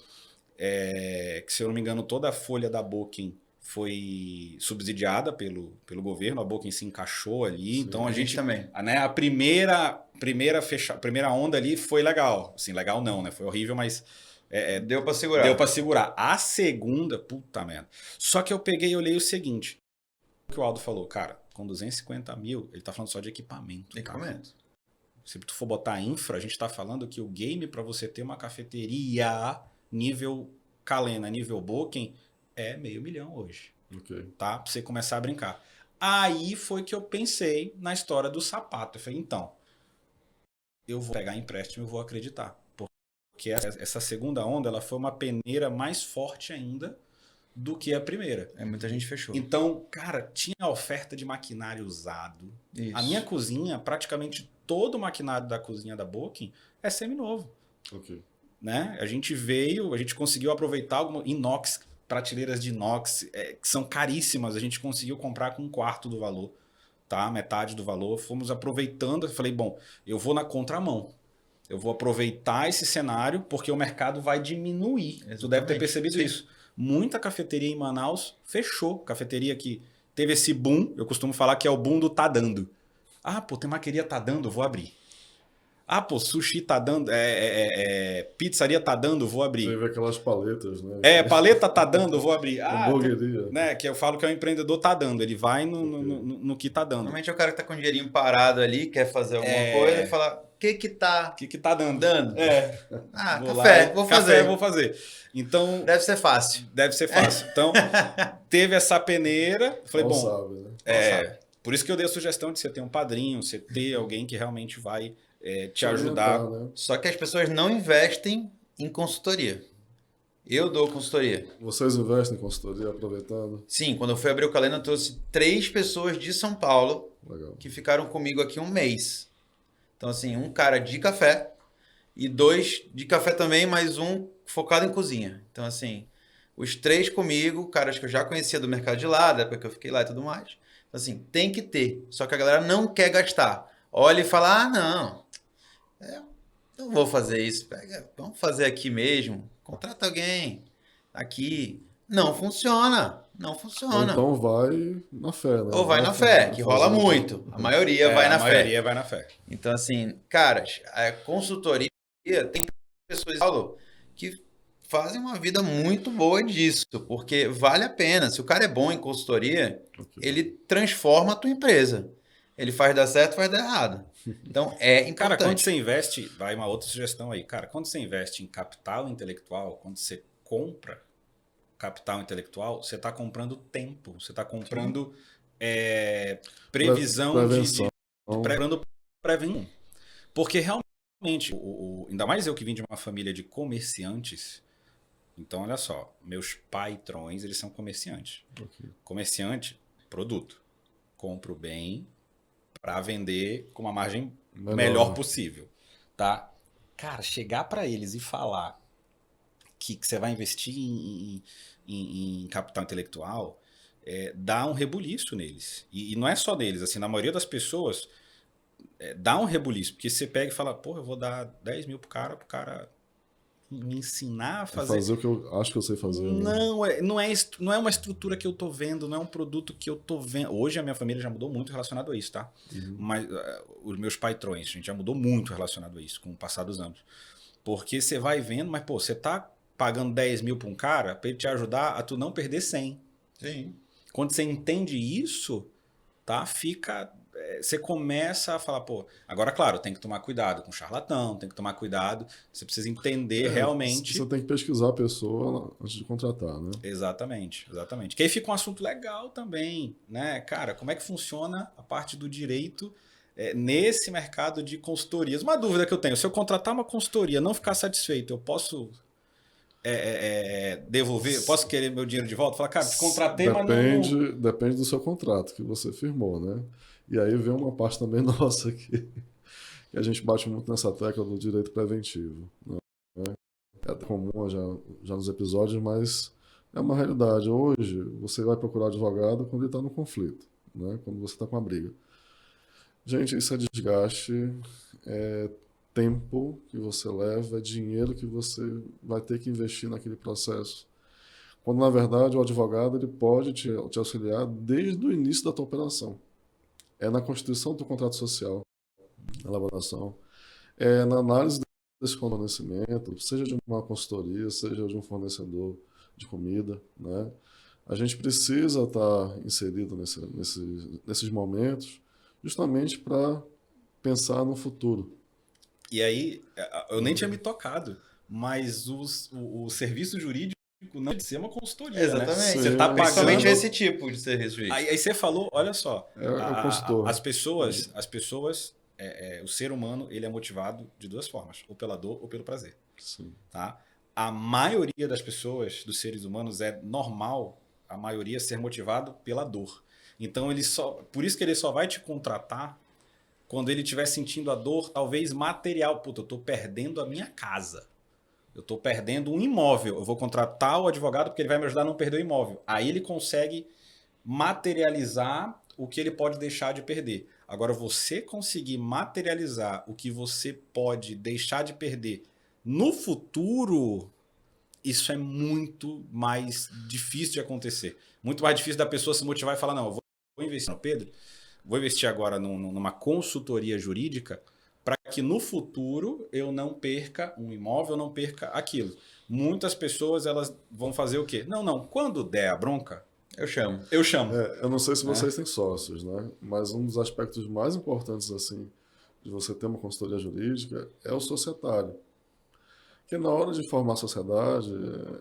que se eu não me engano toda a folha da Booking foi subsidiada pelo governo, a Booking se encaixou ali, sim, então a gente também. Né, a primeira onda ali foi legal, assim, legal não, né? Foi horrível, mas deu para segurar. Deu para segurar. A segunda, puta merda. Só que eu peguei e olhei o seguinte, o que o Aldo falou, cara, com 250 mil, ele tá falando só de equipamento. Equipamento. Se tu for botar infra, a gente tá falando que o game para você ter uma cafeteria nível Calena, nível Booking, é $500 mil hoje. Okay. Tá? Pra você começar a brincar. Aí foi que eu pensei na história do sapato. Eu falei, então, eu vou pegar empréstimo e vou acreditar. Porque essa segunda onda, ela foi uma peneira mais forte ainda do que a primeira. Muita gente fechou. Então, cara, tinha oferta de maquinário usado. Isso. A minha cozinha, praticamente todo o maquinário da cozinha da Booking é seminovo. Ok. Né? A gente conseguiu aproveitar inox, prateleiras de inox, que são caríssimas, a gente conseguiu comprar com 1/4 do valor, tá? Metade do valor. Fomos aproveitando, eu falei, bom, eu vou na contramão. Eu vou aproveitar esse cenário porque o mercado vai diminuir. Exatamente. Tu deve ter percebido isso. Muita cafeteria em Manaus fechou. Cafeteria que teve esse boom, eu costumo falar que é o boom do tá dando. Ah, pô, tem maqueria tá dando, vou abrir. Ah, pô, sushi tá dando, pizzaria tá dando, vou abrir. Teve aquelas paletas, né? Paleta tá dando, vou abrir. Hamburgueria. Né, que eu falo que é o empreendedor tá dando, ele vai no que tá dando. Normalmente é o cara que tá com o dinheirinho parado ali, quer fazer alguma coisa e fala, o que tá dando? Ah, vou café, lá, vou fazer. Vou fazer. Então, deve ser fácil. Então, teve essa peneira, falei, Não bom, sabe, né? por isso que eu dei a sugestão de você ter um padrinho, você ter alguém que realmente vai te ajudar. Né? Só que as pessoas não investem em consultoria. Eu dou consultoria. Vocês investem em consultoria, aproveitando? Sim, quando eu fui abrir o Calena, eu trouxe 3 pessoas de São Paulo. Legal. Que ficaram comigo aqui um mês. Então, assim, um cara de café e 2 de café também, mas um focado em cozinha. Então, assim, os 3 comigo, caras que eu já conhecia do mercado de lá, da época que eu fiquei lá e tudo mais. Então, assim, tem que ter. Só que a galera não quer gastar. Olha e fala, não vou fazer isso. Vamos fazer aqui mesmo. Contrata alguém aqui. Não funciona. Não funciona. Ou então vai na fé, né? Ou vai na fé, que rola muito. A maioria vai na fé. A maioria vai na fé. Então, assim, caras, a consultoria tem pessoas que fazem uma vida muito boa disso, porque vale a pena. Se o cara é bom em consultoria, ele transforma a tua empresa. Ele faz dar certo, faz dar errado. Então, é importante. Cara, quando você investe, vai uma outra sugestão aí. Cara, quando você investe em capital intelectual, quando você compra capital intelectual, você está comprando tempo, você está comprando previsão prevenção. Prevenção. Porque realmente, ainda mais eu que vim de uma família de comerciantes, então olha só, meus patrões, eles são comerciantes. Okay. Comerciante, produto. Compro bem para vender com uma margem melhor possível, tá? Cara, chegar para eles e falar que você vai investir em capital intelectual, dá um rebuliço neles. E não é só neles, assim, na maioria das pessoas, dá um rebuliço, porque você pega e fala, pô, eu vou dar 10 mil pro cara me ensinar a fazer. Fazer o que eu acho que eu sei fazer. Né? Não é uma estrutura que eu tô vendo, não é um produto que eu tô vendo. Hoje a minha família já mudou muito relacionado a isso, tá? Mas os meus patrões, a gente já mudou muito relacionado a isso com o passar dos anos. Porque você vai vendo, mas pô, você tá pagando 10 mil para um cara para ele te ajudar a tu não perder 100. Sim. Quando você entende isso, tá? Você começa a falar, pô, agora, claro, tem que tomar cuidado com charlatão, tem que tomar cuidado, você precisa entender realmente. Você tem que pesquisar a pessoa antes de contratar, né? Exatamente. Que aí fica um assunto legal também, né? Cara, como é que funciona a parte do direito nesse mercado de consultorias? Uma dúvida que eu tenho, se eu contratar uma consultoria e não ficar satisfeito, eu posso devolver? Posso querer meu dinheiro de volta? Falar, cara, te contratei, mas não... Depende do seu contrato que você firmou, né? E aí vem uma parte também nossa aqui, que a gente bate muito nessa tecla do direito preventivo. Né? É comum já nos episódios, mas é uma realidade. Hoje, você vai procurar advogado quando ele está no conflito, né? Quando você está com uma briga. Gente, isso é desgaste, é tempo que você leva, é dinheiro que você vai ter que investir naquele processo. Quando, na verdade, o advogado ele pode te auxiliar desde o início da tua operação. É na constituição do contrato social, na elaboração, na análise desse fornecimento, seja de uma consultoria, seja de um fornecedor de comida, né? A gente precisa estar inserido nesses momentos justamente para pensar no futuro. E aí, eu nem tinha me tocado, mas o serviço jurídico não pode ser uma consultoria, exatamente. Né? Você está principalmente esse tipo de serviço jurídico. Aí você falou, olha só, o consultor. as pessoas, o ser humano, ele é motivado de duas formas, ou pela dor ou pelo prazer. Sim. Tá? A maioria das pessoas, dos seres humanos, é normal a maioria ser motivado pela dor. Então, por isso que ele só vai te contratar quando ele estiver sentindo a dor, talvez material. Puta, eu estou perdendo a minha casa. Eu estou perdendo um imóvel. Eu vou contratar o advogado porque ele vai me ajudar a não perder o imóvel. Aí ele consegue materializar o que ele pode deixar de perder. Agora, você conseguir materializar o que você pode deixar de perder no futuro, isso é muito mais difícil de acontecer. Muito mais difícil da pessoa se motivar e falar, não, eu vou investir no Pedro, vou investir agora numa consultoria jurídica para que no futuro eu não perca um imóvel, eu não perca aquilo. Muitas pessoas elas vão fazer o quê? Não, quando der a bronca, eu chamo. Eu não sei se vocês têm sócios, né? Mas um dos aspectos mais importantes assim de você ter uma consultoria jurídica é o societário. Porque na hora de formar a sociedade,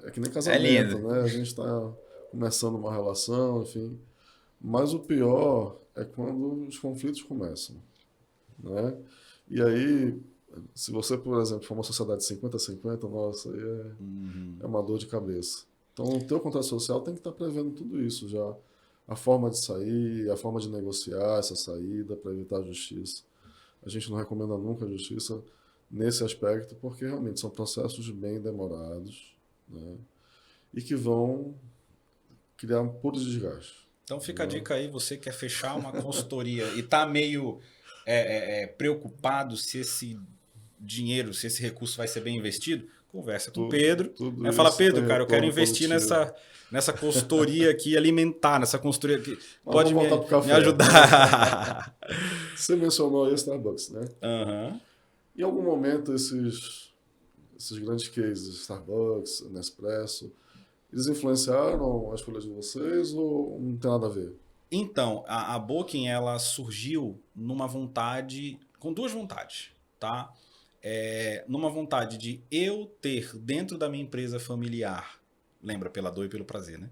é que nem casamento, né? A gente está começando uma relação, enfim. Mas o pior é quando os conflitos começam, né? E aí, se você, por exemplo, for uma sociedade 50-50, nossa, aí é uma dor de cabeça. Então, o teu contrato social tem que estar prevendo tudo isso já. A forma de sair, a forma de negociar essa saída para evitar a justiça. A gente não recomenda nunca a justiça nesse aspecto, porque realmente são processos bem demorados, né? E que vão criar um puro desgaste. Então fica a dica aí, você quer fechar uma consultoria e tá meio preocupado se esse dinheiro, se esse recurso vai ser bem investido, conversa com o Pedro. Fala, Pedro, cara, eu quero investir nessa consultoria aqui alimentar, nessa consultoria que pode me ajudar. Você mencionou aí o Starbucks, né? Uhum. Em algum momento esses grandes cases, Starbucks, Nespresso, eles influenciaram a escolha de vocês ou não tem nada a ver? Então, a Booking, ela surgiu com duas vontades, tá? Numa vontade de eu ter dentro da minha empresa familiar, lembra, pela dor e pelo prazer, né?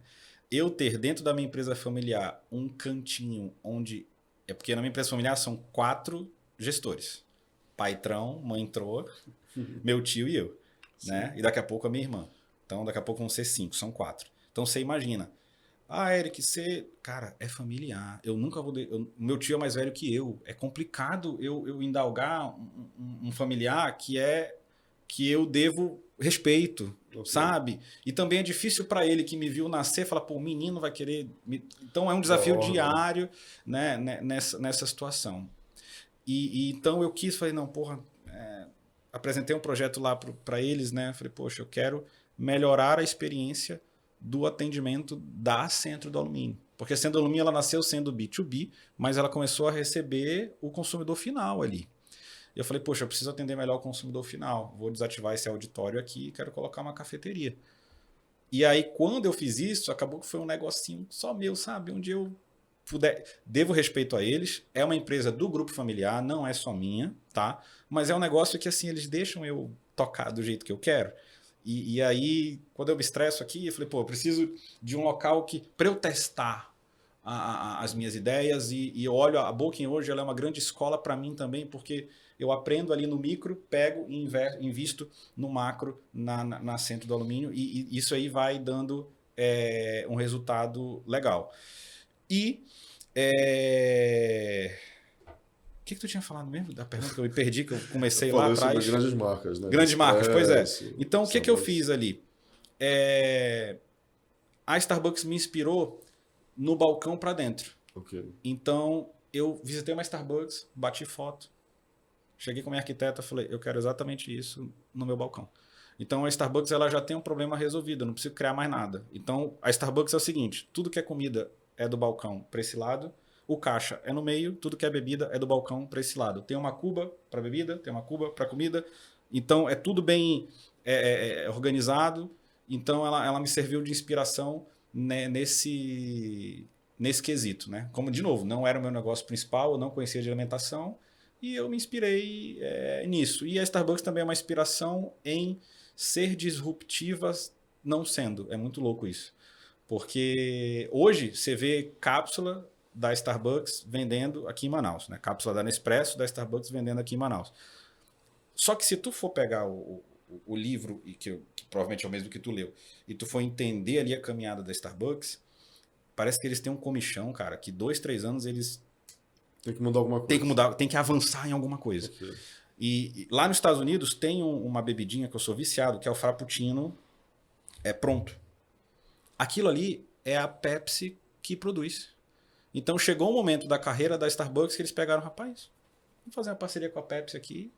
Eu ter dentro da minha empresa familiar um cantinho onde... porque na minha empresa familiar são 4 gestores. Paitrão, mãe troa, meu tio e eu, né? E daqui a pouco a minha irmã. Então, daqui a pouco vão ser 5, são 4. Então, você imagina. Eric, você... Cara, é familiar. Eu nunca vou... Meu tio é mais velho que eu. É complicado eu indalgar um familiar que eu devo respeito. sabe? E também é difícil para ele que me viu nascer, falar, pô, o menino vai querer... Então é um desafio diário, né, nessa situação. E então eu quis, falei, não, porra, apresentei um projeto lá para eles, né? Falei, poxa, eu quero melhorar a experiência do atendimento da Centro do Alumínio. Porque a Centro do Alumínio ela nasceu sendo B2B, mas ela começou a receber o consumidor final ali. E eu falei, poxa, eu preciso atender melhor o consumidor final. Vou desativar esse auditório aqui e quero colocar uma cafeteria. E aí, quando eu fiz isso, acabou que foi um negocinho só meu, sabe? Onde eu puder... Devo respeito a eles. É uma empresa do grupo familiar, não é só minha, tá? Mas é um negócio que, assim, eles deixam eu tocar do jeito que eu quero. E aí, quando eu me estresso aqui, eu falei, pô, eu preciso de um local que para eu testar as minhas ideias e olho, a Booking hoje ela é uma grande escola para mim também, porque eu aprendo ali no micro, pego e invisto no macro na Centro do Alumínio e isso aí vai dando um resultado legal. E o que tu tinha falado mesmo? Da pergunta que eu me perdi, que eu comecei lá atrás. Sobre grandes marcas, né? Grandes marcas, pois é. Então, o que eu fiz ali? A Starbucks me inspirou no balcão para dentro. Okay. Então, eu visitei uma Starbucks, bati foto, cheguei com a minha arquiteta e falei, eu quero exatamente isso no meu balcão. Então, a Starbucks ela já tem um problema resolvido, eu não preciso criar mais nada. Então, a Starbucks é o seguinte, tudo que é comida é do balcão para esse lado, o caixa é no meio, tudo que é bebida é do balcão para esse lado. Tem uma cuba para bebida, tem uma cuba para comida. Então, é tudo bem organizado. Então, ela me serviu de inspiração nesse quesito, né? Como, de novo, não era o meu negócio principal, eu não conhecia de alimentação e eu me inspirei nisso. E a Starbucks também é uma inspiração em ser disruptiva não sendo. É muito louco isso. Porque hoje você vê cápsula da Starbucks vendendo aqui em Manaus, né? Cápsula da Nespresso da Starbucks vendendo aqui em Manaus. Só que se tu for pegar o livro, que provavelmente é o mesmo que tu leu, e tu for entender ali a caminhada da Starbucks, parece que eles têm um comichão, cara, que 2, 3 anos eles... Tem que mudar alguma coisa. Tem que avançar em alguma coisa. Okay. E lá nos Estados Unidos tem uma bebidinha que eu sou viciado, que é o Frappuccino pronto. Aquilo ali é a Pepsi que produz. Então chegou um momento da carreira da Starbucks que eles pegaram, rapaz, vamos fazer uma parceria com a Pepsi aqui,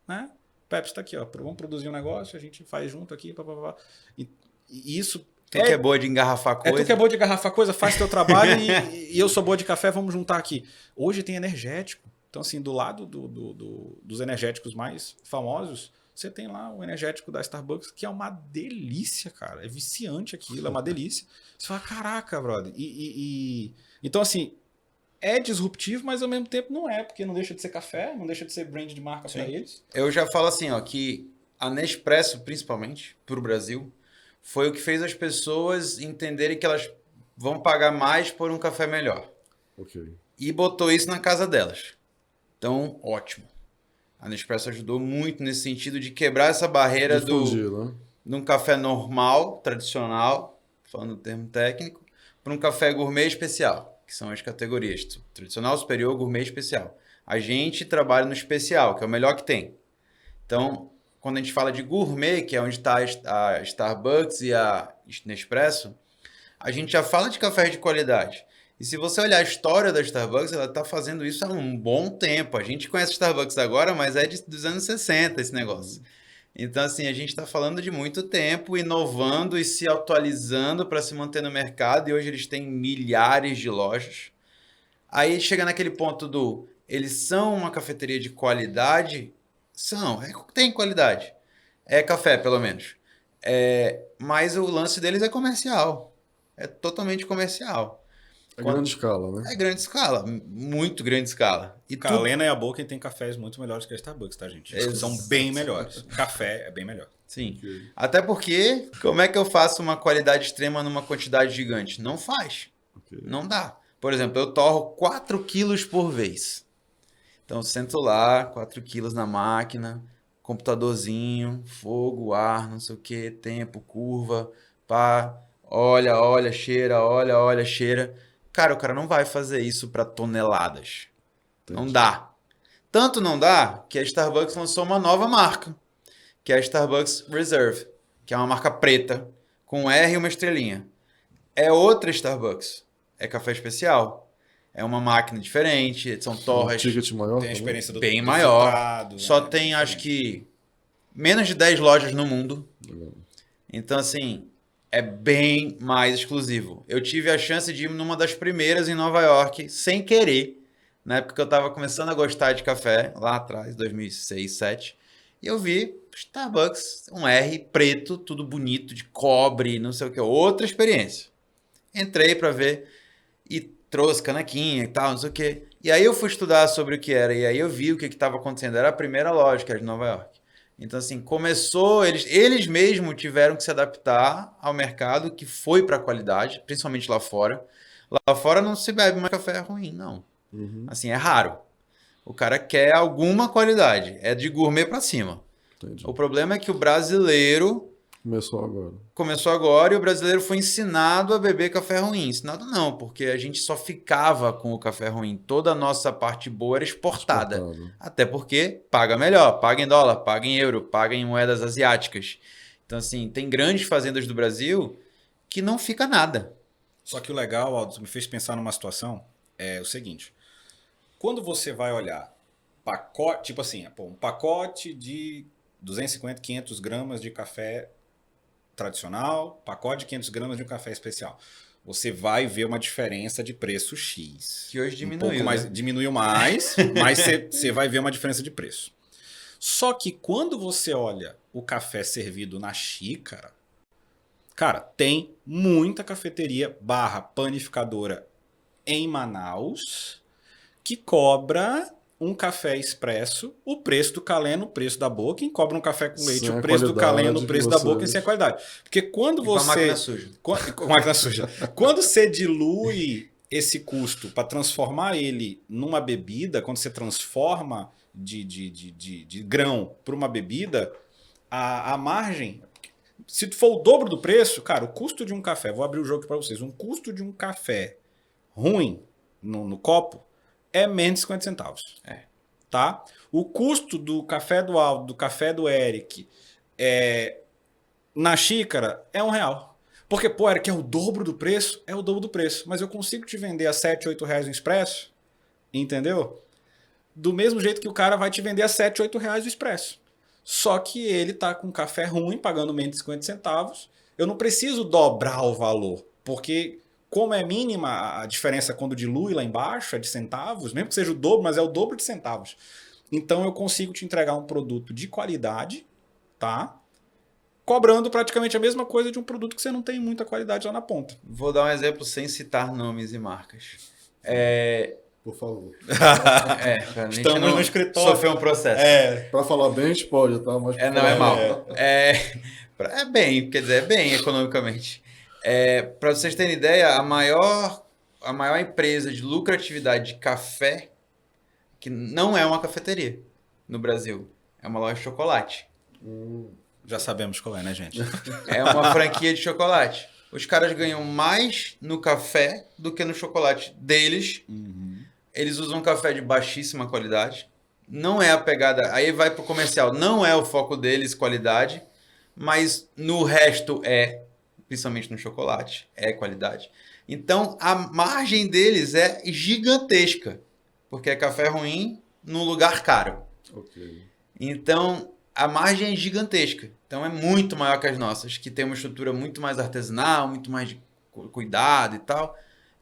né? Pepsi tá aqui, ó, vamos produzir um negócio, a gente faz junto aqui, e isso... Tu que é boa de engarrafar coisa. Tu que é boa de engarrafar coisa, faz teu trabalho e eu sou boa de café, vamos juntar aqui. Hoje tem energético. Então, assim, do lado dos energéticos mais famosos, você tem lá o energético da Starbucks, que é uma delícia, cara. É viciante aquilo, é uma delícia. Você fala, caraca, brother. Então, assim, é disruptivo, mas ao mesmo tempo não é, porque não deixa de ser café, não deixa de ser brand de marca para eles. Eu já falo assim, ó, que a Nespresso, principalmente, para o Brasil, foi o que fez as pessoas entenderem que elas vão pagar mais por um café melhor. Okay. E botou isso na casa delas. Então, ótimo. A Nespresso ajudou muito nesse sentido de quebrar essa barreira de um café normal, tradicional, falando do termo técnico, para um café gourmet especial, que são as categorias tradicional, superior, gourmet especial. A gente trabalha no especial, que é o melhor que tem. Então, quando a gente fala de gourmet, que é onde está a Starbucks e a Nespresso, a gente já fala de café de qualidade. E se você olhar a história da Starbucks, ela está fazendo isso há um bom tempo. A gente conhece a Starbucks agora, mas é dos anos 60 esse negócio. Então, assim, a gente está falando de muito tempo, inovando e se atualizando para se manter no mercado. E hoje eles têm milhares de lojas. Aí chega naquele ponto eles são uma cafeteria de qualidade? Tem qualidade. É café, pelo menos. Mas o lance deles é comercial. É totalmente comercial. Grande escala, né? É grande escala, muito grande escala. E Kalena e a Booking tem cafés muito melhores que a Starbucks, tá, gente? São bem melhores. Café é bem melhor. Sim. Okay. Até porque, como é que eu faço uma qualidade extrema numa quantidade gigante? Não faz. Okay. Não dá. Por exemplo, eu torro 4 quilos por vez. Então, eu sento lá, 4 quilos na máquina, computadorzinho, fogo, ar, não sei o que, tempo, curva, pá, olha, cheira, cheira. Cara, o cara não vai fazer isso para toneladas. Entendi. Não dá. Tanto não dá que a Starbucks lançou uma nova marca, que é a Starbucks Reserve, que é uma marca preta, com um R e uma estrelinha. É outra Starbucks. É café especial. É uma máquina diferente, são Um torras ticket maior. Tem a também. experiência do bem do maior. filtrado, Só né? tem, acho Diferente. que, menos de 10 lojas no mundo. Legal. Então, assim, é bem mais exclusivo. Eu tive a chance de ir numa das primeiras em Nova York, sem querer, na época que eu estava começando a gostar de café, lá atrás, 2006, 2007. E eu vi Starbucks, um R preto, tudo bonito, de cobre, não sei o que, outra experiência. Entrei para ver e trouxe canequinha e tal, não sei o que. E aí eu fui estudar sobre o que era, e aí eu vi o que estava acontecendo. Era a primeira loja, que era de Nova York. Então, assim, começou, eles mesmos tiveram que se adaptar ao mercado que foi para a qualidade, principalmente lá fora. Lá fora não se bebe mais café ruim, não. Uhum. Assim, é raro. O cara quer alguma qualidade, é de gourmet para cima. Entendi. O problema é que o brasileiro Começou agora. começou agora e o brasileiro foi ensinado a beber café ruim. Ensinado não, porque a gente só ficava com o café ruim. Toda a nossa parte boa era exportada. Exportado. Até porque paga melhor, paga em dólar, paga em euro, paga em moedas asiáticas. Então, assim, tem grandes fazendas do Brasil que não fica nada. Só que o legal, Aldo, me fez pensar numa situação, é o seguinte. Quando você vai olhar pacote, tipo assim, um pacote de 250, 500 gramas de café tradicional, pacote de 500 gramas de um café especial. Você vai ver uma diferença de preço X. Que hoje diminuiu, pouco mais, né? diminuiu mais, mas você vai ver uma diferença de preço. Só que quando você olha o café servido na xícara, cara, tem muita cafeteria / panificadora em Manaus que cobra um café expresso, o preço do Caleno, o preço da boca, e cobra um café com leite, Sem o a preço do qualidade Caleno, o que preço da boca e vocês- sem a qualidade. Porque quando E com a você... máquina suja. Com a máquina suja. Quando você dilui esse custo para transformar ele numa bebida, quando você transforma de grão para uma bebida, a margem, se for o dobro do preço, cara, o custo de um café, vou abrir o jogo para vocês, um custo de um café ruim no copo é menos de 50 centavos. É. Tá? O custo do café do Aldo, do café do Eric, na xícara é R$1. Porque, pô, Eric, é o dobro do preço? É o dobro do preço. Mas eu consigo te vender a R$7, R$8 no expresso, entendeu? Do mesmo jeito que o cara vai te vender a R$7, R$8 no expresso. Só que ele tá com café ruim, pagando menos de 50 centavos. Eu não preciso dobrar o valor, porque como é mínima a diferença quando dilui lá embaixo, é de centavos, mesmo que seja o dobro, mas é o dobro de centavos. Então eu consigo te entregar um produto de qualidade, tá? Cobrando praticamente a mesma coisa de um produto que você não tem muita qualidade lá na ponta. Vou dar um exemplo sem citar nomes e marcas. Por favor. Pra gente Estamos não no escritório. sofrer um processo. Pra falar bem, a gente pode, tá? Mas pra Não é falar mal. mal. É bem, quer dizer, é bem economicamente. Para vocês terem ideia, a maior empresa de lucratividade de café, que não é uma cafeteria no Brasil, é uma loja de chocolate. Já sabemos qual é, né, gente? É uma franquia de chocolate. Os caras ganham mais no café do que no chocolate deles. Eles usam café de baixíssima qualidade. Não é a pegada... Aí vai pro comercial. Não é o foco deles, qualidade. Mas no resto principalmente no chocolate, é qualidade. Então, a margem deles é gigantesca. Porque é café ruim num lugar caro. Ok. Então, a margem é gigantesca. Então, é muito maior que as nossas, que tem uma estrutura muito mais artesanal, muito mais de cuidado e tal.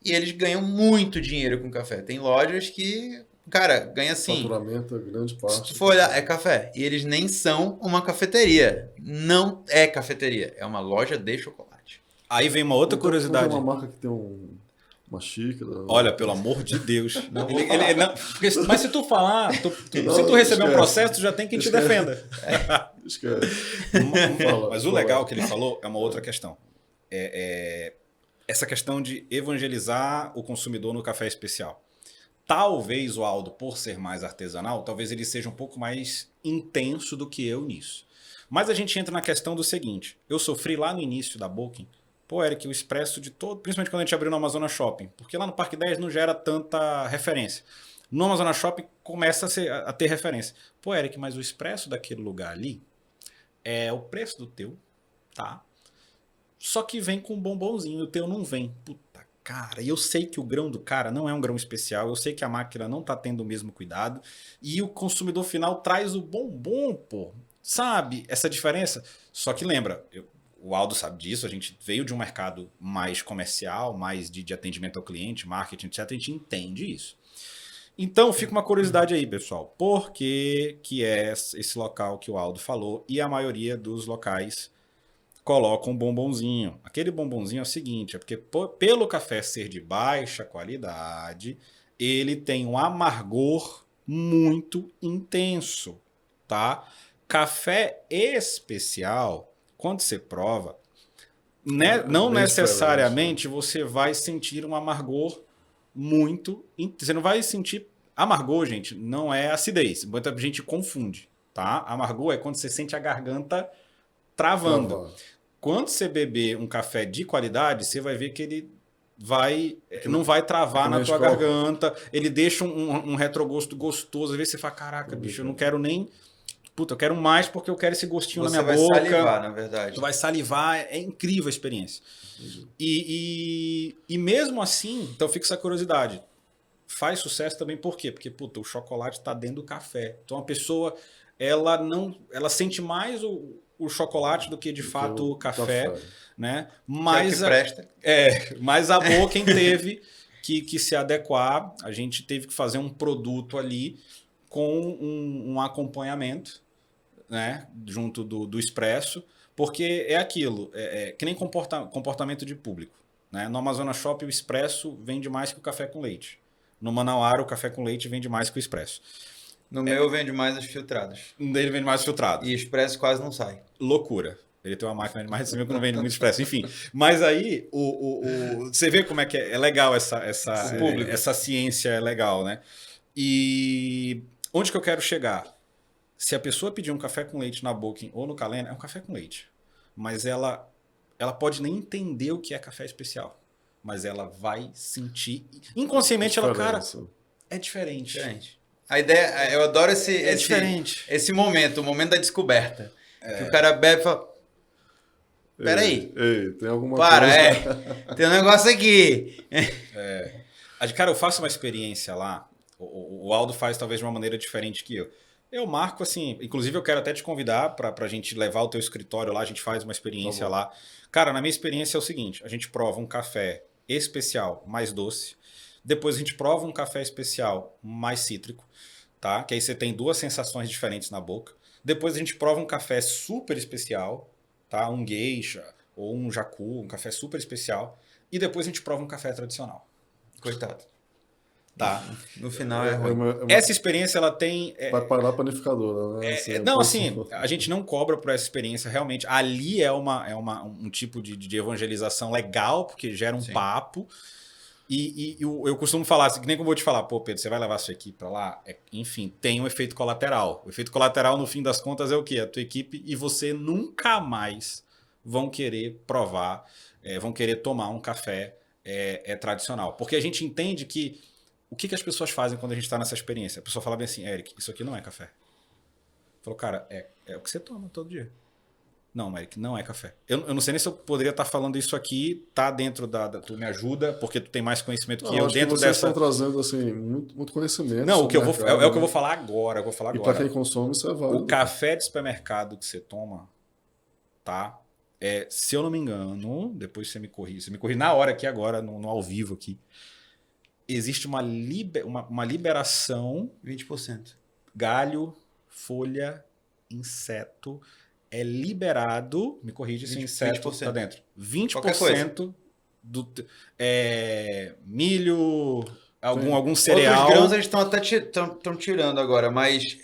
E eles ganham muito dinheiro com café. Tem lojas que, cara, ganha assim... Faturamento é grande parte. Se tu for olhar, é café. E eles nem são uma cafeteria. Não é cafeteria. É uma loja de chocolate. Aí vem uma outra Então, curiosidade. Tem uma marca que tem uma xícara. Olha, pelo amor de Deus. Mas se tu falar, se tu Não, receber um esquece. processo, tu já tem quem te Esquece. defenda. Esquece. Fala, Mas o fala. legal que ele falou é uma outra questão. Essa questão de evangelizar o consumidor no café especial. Talvez o Aldo, por ser mais artesanal, talvez ele seja um pouco mais intenso do que eu nisso. Mas a gente entra na questão do seguinte. Eu sofri lá no início da Booking. Pô, Eric, o expresso de todo... Principalmente quando a gente abriu no Amazonas Shopping. Porque lá no Parque 10 não gera tanta referência. No Amazonas Shopping começa a ter referência. Pô, Eric, mas o expresso daquele lugar ali é o preço do teu. tá? Só que vem com um bombonzinho, o teu não vem. Puta, cara, e eu sei que o grão do cara não é um grão especial, eu sei que a máquina não tá tendo o mesmo cuidado, e o consumidor final traz o bombom, pô. Sabe essa diferença? Só que lembra, o Aldo sabe disso, a gente veio de um mercado mais comercial, mais de atendimento ao cliente, marketing, etc. A gente entende isso. Então, fica uma curiosidade aí, pessoal. Por que é esse local que o Aldo falou e a maioria dos locais colocam um bombonzinho? Aquele bombonzinho é o seguinte, é porque pelo café ser de baixa qualidade, ele tem um amargor muito intenso, tá? Café especial, quando você prova, né, não necessariamente você vai sentir um amargor muito... Você não vai sentir... Amargor, gente, não é acidez. Muita gente confunde, tá? Amargor é quando você sente a garganta travando. Quando você beber um café de qualidade, você vai ver que ele não vai travar na tua garganta. Ele deixa um retrogosto gostoso. Às vezes você fala, caraca, bicho, eu não quero nem... Puta, eu quero mais porque eu quero esse gostinho na minha boca. Você vai salivar, na verdade. Tu vai salivar, é incrível a experiência. E mesmo assim, então fica essa curiosidade. Faz sucesso também por quê? Porque, puta, o chocolate está dentro do café. Então a pessoa, ela sente mais o chocolate do que de fato o café, né? Mas mas a boa quem teve que se adequar, a gente teve que fazer um produto ali com um acompanhamento, né, junto do expresso, porque é aquilo, que nem comportamento de público, né? No Amazonas Shop o expresso vende mais que o café com leite. No Manauara o café com leite vende mais que o expresso. No meu vende mais os filtrados. Ele vende mais filtrado. E expresso quase não sai. Loucura. Ele tem uma máquina de mais de 100 mil que não vende muito expresso. Enfim, mas aí você vê como é que é legal essa ciência é legal, né? E onde que eu quero chegar? Se a pessoa pedir um café com leite na Booking ou no Calena, é um café com leite. Mas ela pode nem entender o que é café especial. Mas ela vai sentir. Inconscientemente, ela, cara, é diferente. A ideia, eu adoro esse momento, o momento da descoberta. Que o cara bebe e fala... Peraí. Ei, tem alguma coisa... tem um negócio aqui. Cara, eu faço uma experiência lá. O Aldo faz talvez de uma maneira diferente que eu. Eu marco assim, inclusive eu quero até te convidar para a gente levar o teu escritório lá, a gente faz uma experiência lá. Cara, na minha experiência é o seguinte, a gente prova um café especial mais doce, depois a gente prova um café especial mais cítrico, tá? Que aí você tem duas sensações diferentes na boca. Depois a gente prova um café super especial, tá? Um geisha ou um jacu, um café super especial. E depois a gente prova um café tradicional. Coitado. Tá. No final é ruim. Essa experiência, ela tem... Vai parar a panificadora, né? A gente não cobra por essa experiência, realmente. Ali é um tipo de evangelização legal, porque gera um papo. E eu costumo falar, assim, que nem como eu vou te falar, pô, Pedro, você vai levar sua equipe pra lá? Enfim, tem um efeito colateral. O efeito colateral, no fim das contas, é o quê? A tua equipe e você nunca mais vão querer provar, vão querer tomar um café tradicional. Porque a gente entende que o que as pessoas fazem quando a gente está nessa experiência? A pessoa fala bem assim, Eric, isso aqui não é café. Falou, cara, é o que você toma todo dia. Não, Eric, não é café. Eu não sei nem se eu poderia estar falando isso aqui, tá dentro tu me ajuda, porque tu tem mais conhecimento que eu dentro que vocês dessa... estão trazendo assim, muito conhecimento. Não, o que mercado, é o que eu vou falar agora. E para quem consome, isso é válido. O café de supermercado que você toma, tá? Se eu não me engano, depois você me corrige na hora aqui agora, no ao vivo aqui. Existe uma liberação... 20%. Galho, folha, inseto... É liberado... Me corrige se o inseto está dentro. 20% do... milho... Algum cereal... Outros grãos eles estão até tirando agora, mas...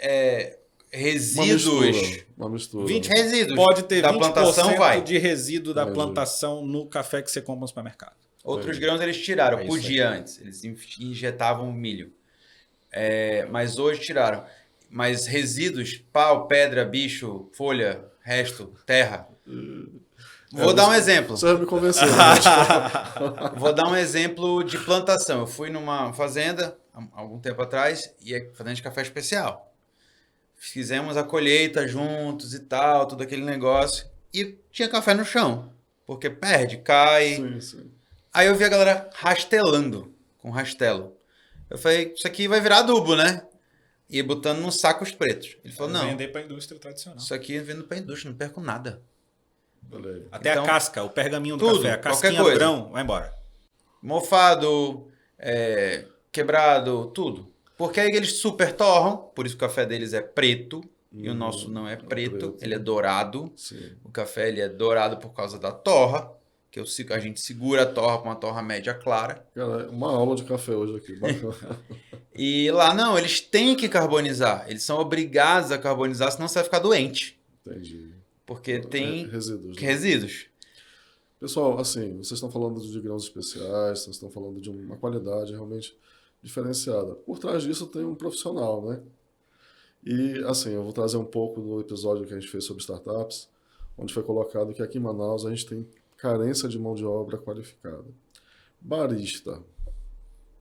resíduos... Uma mistura. 20 resíduos pode ter da 20% plantação de resíduo da plantação no café que você compra no supermercado. Outros grãos eles tiraram, podia antes. Eles injetavam milho. Mas hoje tiraram. Mas resíduos, pau, pedra, bicho, folha, resto, terra. Vou dar um exemplo. Você me convenceu. Vou dar um exemplo de plantação. Eu fui numa fazenda, há algum tempo atrás, e é fazenda de café especial. Fizemos a colheita juntos e tal, todo aquele negócio. e tinha café no chão. Porque perde, cai. Sim, sim. Aí eu vi a galera rastelando com rastelo. Eu falei, isso aqui vai virar adubo, né? E botando nos sacos pretos. Ele falou, não, Vender para a indústria tradicional. isso aqui eu vendo pra indústria, não perco nada. Olha aí. Até Então, a casca, o pergaminho do tudo, café, a qualquer casquinha do coisa. grão, vai embora. Mofado, quebrado, tudo. Porque aí eles super torram, por isso que o café deles é preto, e o nosso não é preto, ele é dourado. Sim. O café ele é dourado por causa da torra, que a gente segura a torra com uma torra média clara. Cara, uma aula de café hoje aqui, bacana. E lá não, eles têm que carbonizar. Eles são obrigados a carbonizar, senão você vai ficar doente. Entendi. Porque tem Resíduos. Né? resíduos. Pessoal, assim, vocês estão falando de grãos especiais, vocês estão falando de uma qualidade realmente diferenciada. Por trás disso tem um profissional, né? E, assim, eu vou trazer um pouco do episódio que a gente fez sobre startups, onde foi colocado que aqui em Manaus a gente tem carência de mão de obra qualificada. Barista.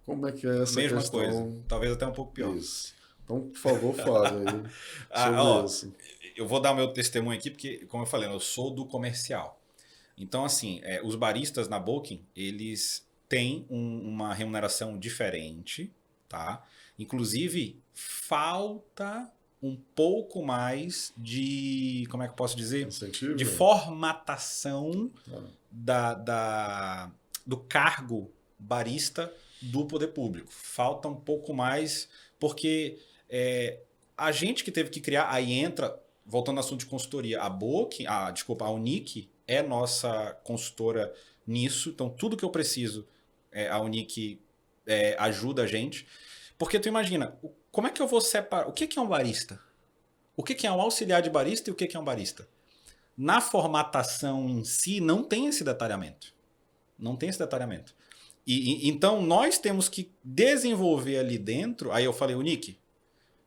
Como é que é essa Mesma questão? coisa, talvez até um pouco pior. Isso. Então, por favor, fale aí sobre Ó, isso. eu vou dar meu testemunho aqui, porque, como eu falei, eu sou do comercial. Então, assim, os baristas na Booking, eles têm uma remuneração diferente, tá? Inclusive, falta um pouco mais de, como é que eu posso dizer? Incentivo? De formatação Ah, do cargo barista do poder público. Falta um pouco mais, porque a gente que teve que criar, aí entra, voltando ao assunto de consultoria, a Unic é nossa consultora nisso, então tudo que eu preciso, a Unic ajuda a gente, porque tu imagina, como é que eu vou separar, o que é um barista? O que é um auxiliar de barista e o que é um barista? Na formatação em si, não tem esse detalhamento. Não tem esse detalhamento. Então, nós temos que desenvolver ali dentro. Aí eu falei, Nick,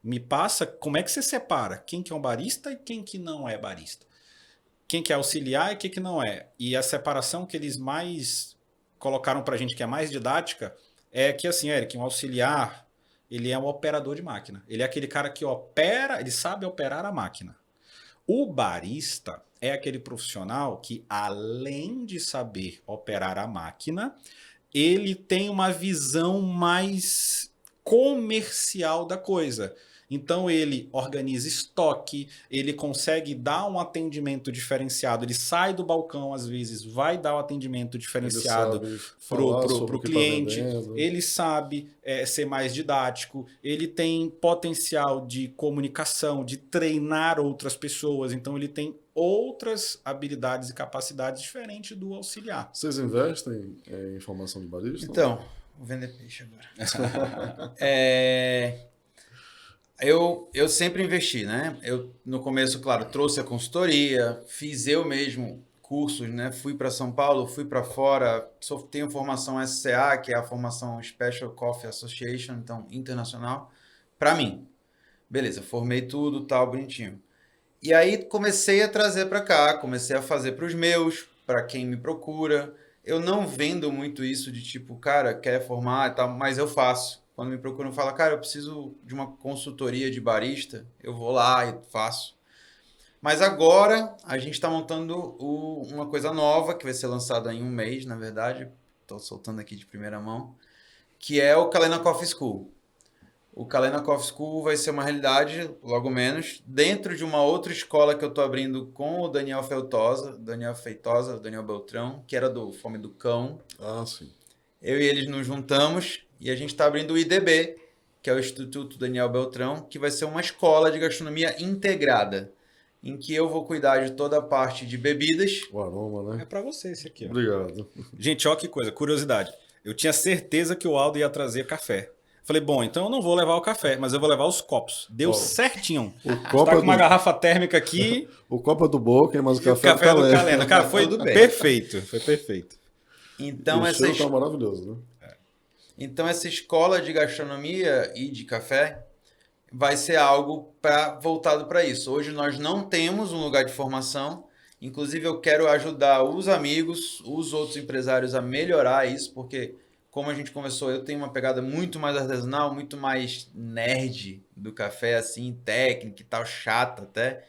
me passa como é que você separa quem que é um barista e quem que não é barista. Quem que é auxiliar e quem que não é. E a separação que eles mais colocaram pra gente, que é mais didática, é que assim, Eric, um auxiliar, ele é um operador de máquina. Ele é aquele cara que opera, ele sabe operar a máquina. O barista é aquele profissional que, além de saber operar a máquina, ele tem uma visão mais comercial da coisa. Então ele organiza estoque, ele consegue dar um atendimento diferenciado, ele sai do balcão às vezes, vai dar um atendimento diferenciado para o cliente, ele sabe ser mais didático, ele tem potencial de comunicação, de treinar outras pessoas, então ele tem outras habilidades e capacidades diferentes do auxiliar. Vocês investem em formação de barista? Então, vou vender peixe agora. Eu sempre investi, né? Eu, no começo, claro, trouxe a consultoria, fiz eu mesmo cursos, né? Fui para São Paulo, fui para fora, tenho formação SCA, que é a formação Special Coffee Association, então internacional, para mim. Beleza, formei tudo, tal, bonitinho. E aí comecei a trazer para cá, comecei a fazer para os meus, para quem me procura. Eu não vendo muito isso de tipo, cara, quer formar e tal, mas eu faço. Quando me procuram, fala, cara, eu preciso de uma consultoria de barista, eu vou lá e faço. Mas agora a gente está montando uma coisa nova, que vai ser lançada em um mês, na verdade, estou soltando aqui de primeira mão, que é o Kalena Coffee School. O Kalena Coffee School vai ser uma realidade, logo menos, dentro de uma outra escola que eu estou abrindo com o Daniel Feitosa, o Daniel Beltrão, que era do Fome do Cão. Ah, sim. Eu e eles nos juntamos e a gente está abrindo o IDB, que é o Instituto Daniel Beltrão, que vai ser uma escola de gastronomia integrada, em que eu vou cuidar de toda a parte de bebidas. O aroma, né? É para você esse aqui. Ó. Obrigado. Gente, ó que coisa, curiosidade. Eu tinha certeza que o Aldo ia trazer café. Falei, bom, então eu não vou levar o café, mas eu vou levar os copos. Deu certinho. O copo tá com uma garrafa térmica aqui. O copo é do Boca, mas o café, O café é do Kalena. Cara, foi Tudo bem. perfeito. Foi perfeito. Então, o cheiro tá maravilhoso, né? Então, essa escola de gastronomia e de café vai ser algo voltado para isso. Hoje nós não temos um lugar de formação. Inclusive, eu quero ajudar os amigos, os outros empresários a melhorar isso, porque, como a gente conversou, eu tenho uma pegada muito mais artesanal, muito mais nerd do café, assim, técnica e tal, chata até.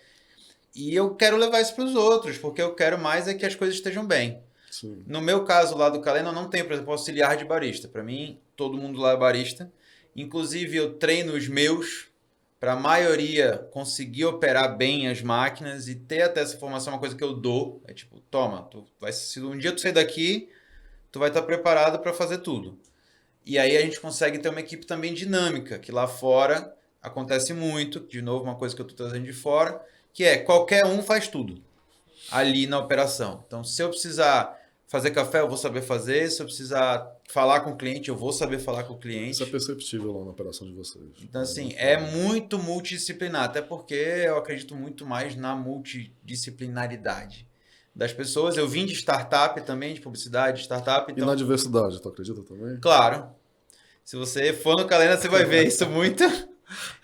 E eu quero levar isso para os outros, porque eu quero mais é que as coisas estejam bem. Sim. No meu caso lá do Calena, eu não tenho, por exemplo, auxiliar de barista. Para mim, todo mundo lá é barista. Inclusive, eu treino os meus para a maioria conseguir operar bem as máquinas e ter até essa formação, uma coisa que eu dou. É tipo, toma, se um dia tu sair daqui, tu vai estar preparado para fazer tudo. E aí a gente consegue ter uma equipe também dinâmica, que lá fora acontece muito, de novo, uma coisa que eu estou trazendo de fora, que é qualquer um faz tudo ali na operação. Então, se eu precisar fazer café, eu vou saber fazer. Se eu precisar falar com o cliente, eu vou saber falar com o cliente. Isso é perceptível lá na operação de vocês. Então, assim, é muito multidisciplinar, até porque eu acredito muito mais na multidisciplinaridade das pessoas. Eu vim de startup também, de publicidade, de startup. Então, E na diversidade, tu acredita também? claro, se você for no Calena, você vai ver isso muito.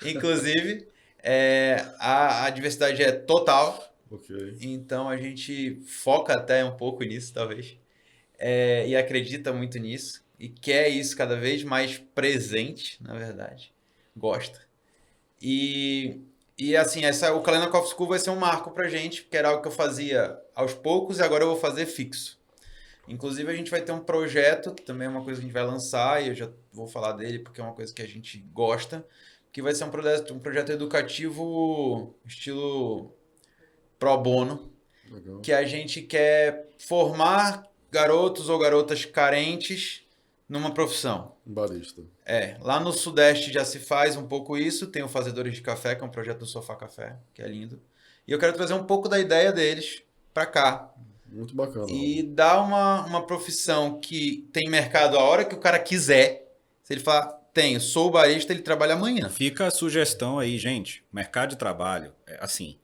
Inclusive, a diversidade é total. Ok. Então a gente foca até um pouco nisso, talvez. E acredita muito nisso. E quer isso cada vez mais presente, na verdade. Gosta. E assim, o Calena Coffee School vai ser um marco pra gente, porque era algo que eu fazia aos poucos e agora eu vou fazer fixo. Inclusive a gente vai ter um projeto, que também é uma coisa que a gente vai lançar, e eu já vou falar dele porque é uma coisa que a gente gosta, que vai ser um projeto educativo estilo pro bono, Legal. que a gente quer formar garotos ou garotas carentes numa profissão. Barista. Lá no Sudeste já se faz um pouco isso, tem o Fazedores de Café, que é um projeto do Sofá Café, que é lindo. E eu quero trazer um pouco da ideia deles para cá. Muito bacana. E dar uma profissão que tem mercado a hora que o cara quiser. Se ele falar, sou barista, ele trabalha amanhã. Fica a sugestão aí, gente. Mercado de trabalho, assim.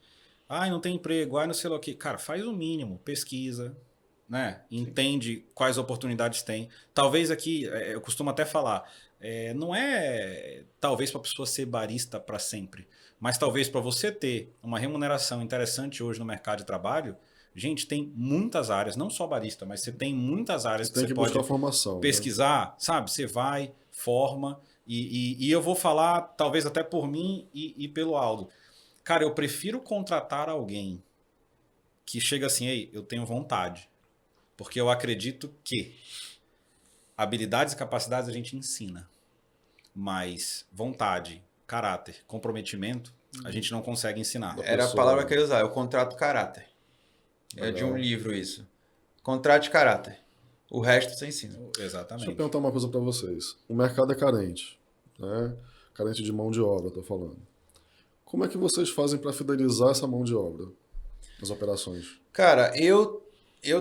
Não tem emprego, não sei lá o que. Cara, faz o mínimo, pesquisa, né? Entende quais oportunidades tem. Talvez aqui, eu costumo até falar, não é talvez para a pessoa ser barista para sempre, mas talvez para você ter uma remuneração interessante hoje no mercado de trabalho. Gente, tem muitas áreas, não só barista, mas você tem muitas áreas que você pode formação, pesquisar, sabe? Você vai, forma, e eu vou falar, talvez até por mim e pelo Aldo. Cara, eu prefiro contratar alguém que chega assim, ei, eu tenho vontade. Porque eu acredito que habilidades e capacidades a gente ensina. Mas vontade, caráter, comprometimento, a gente não consegue ensinar. Era a palavra que eu ia usar, eu contrato caráter. É de um livro isso. Contrate caráter. O resto você ensina. Exatamente. Deixa eu perguntar uma coisa para vocês. O mercado é carente, né? Carente de mão de obra, tô falando. Como é que vocês fazem para fidelizar essa mão de obra nas operações? Cara, eu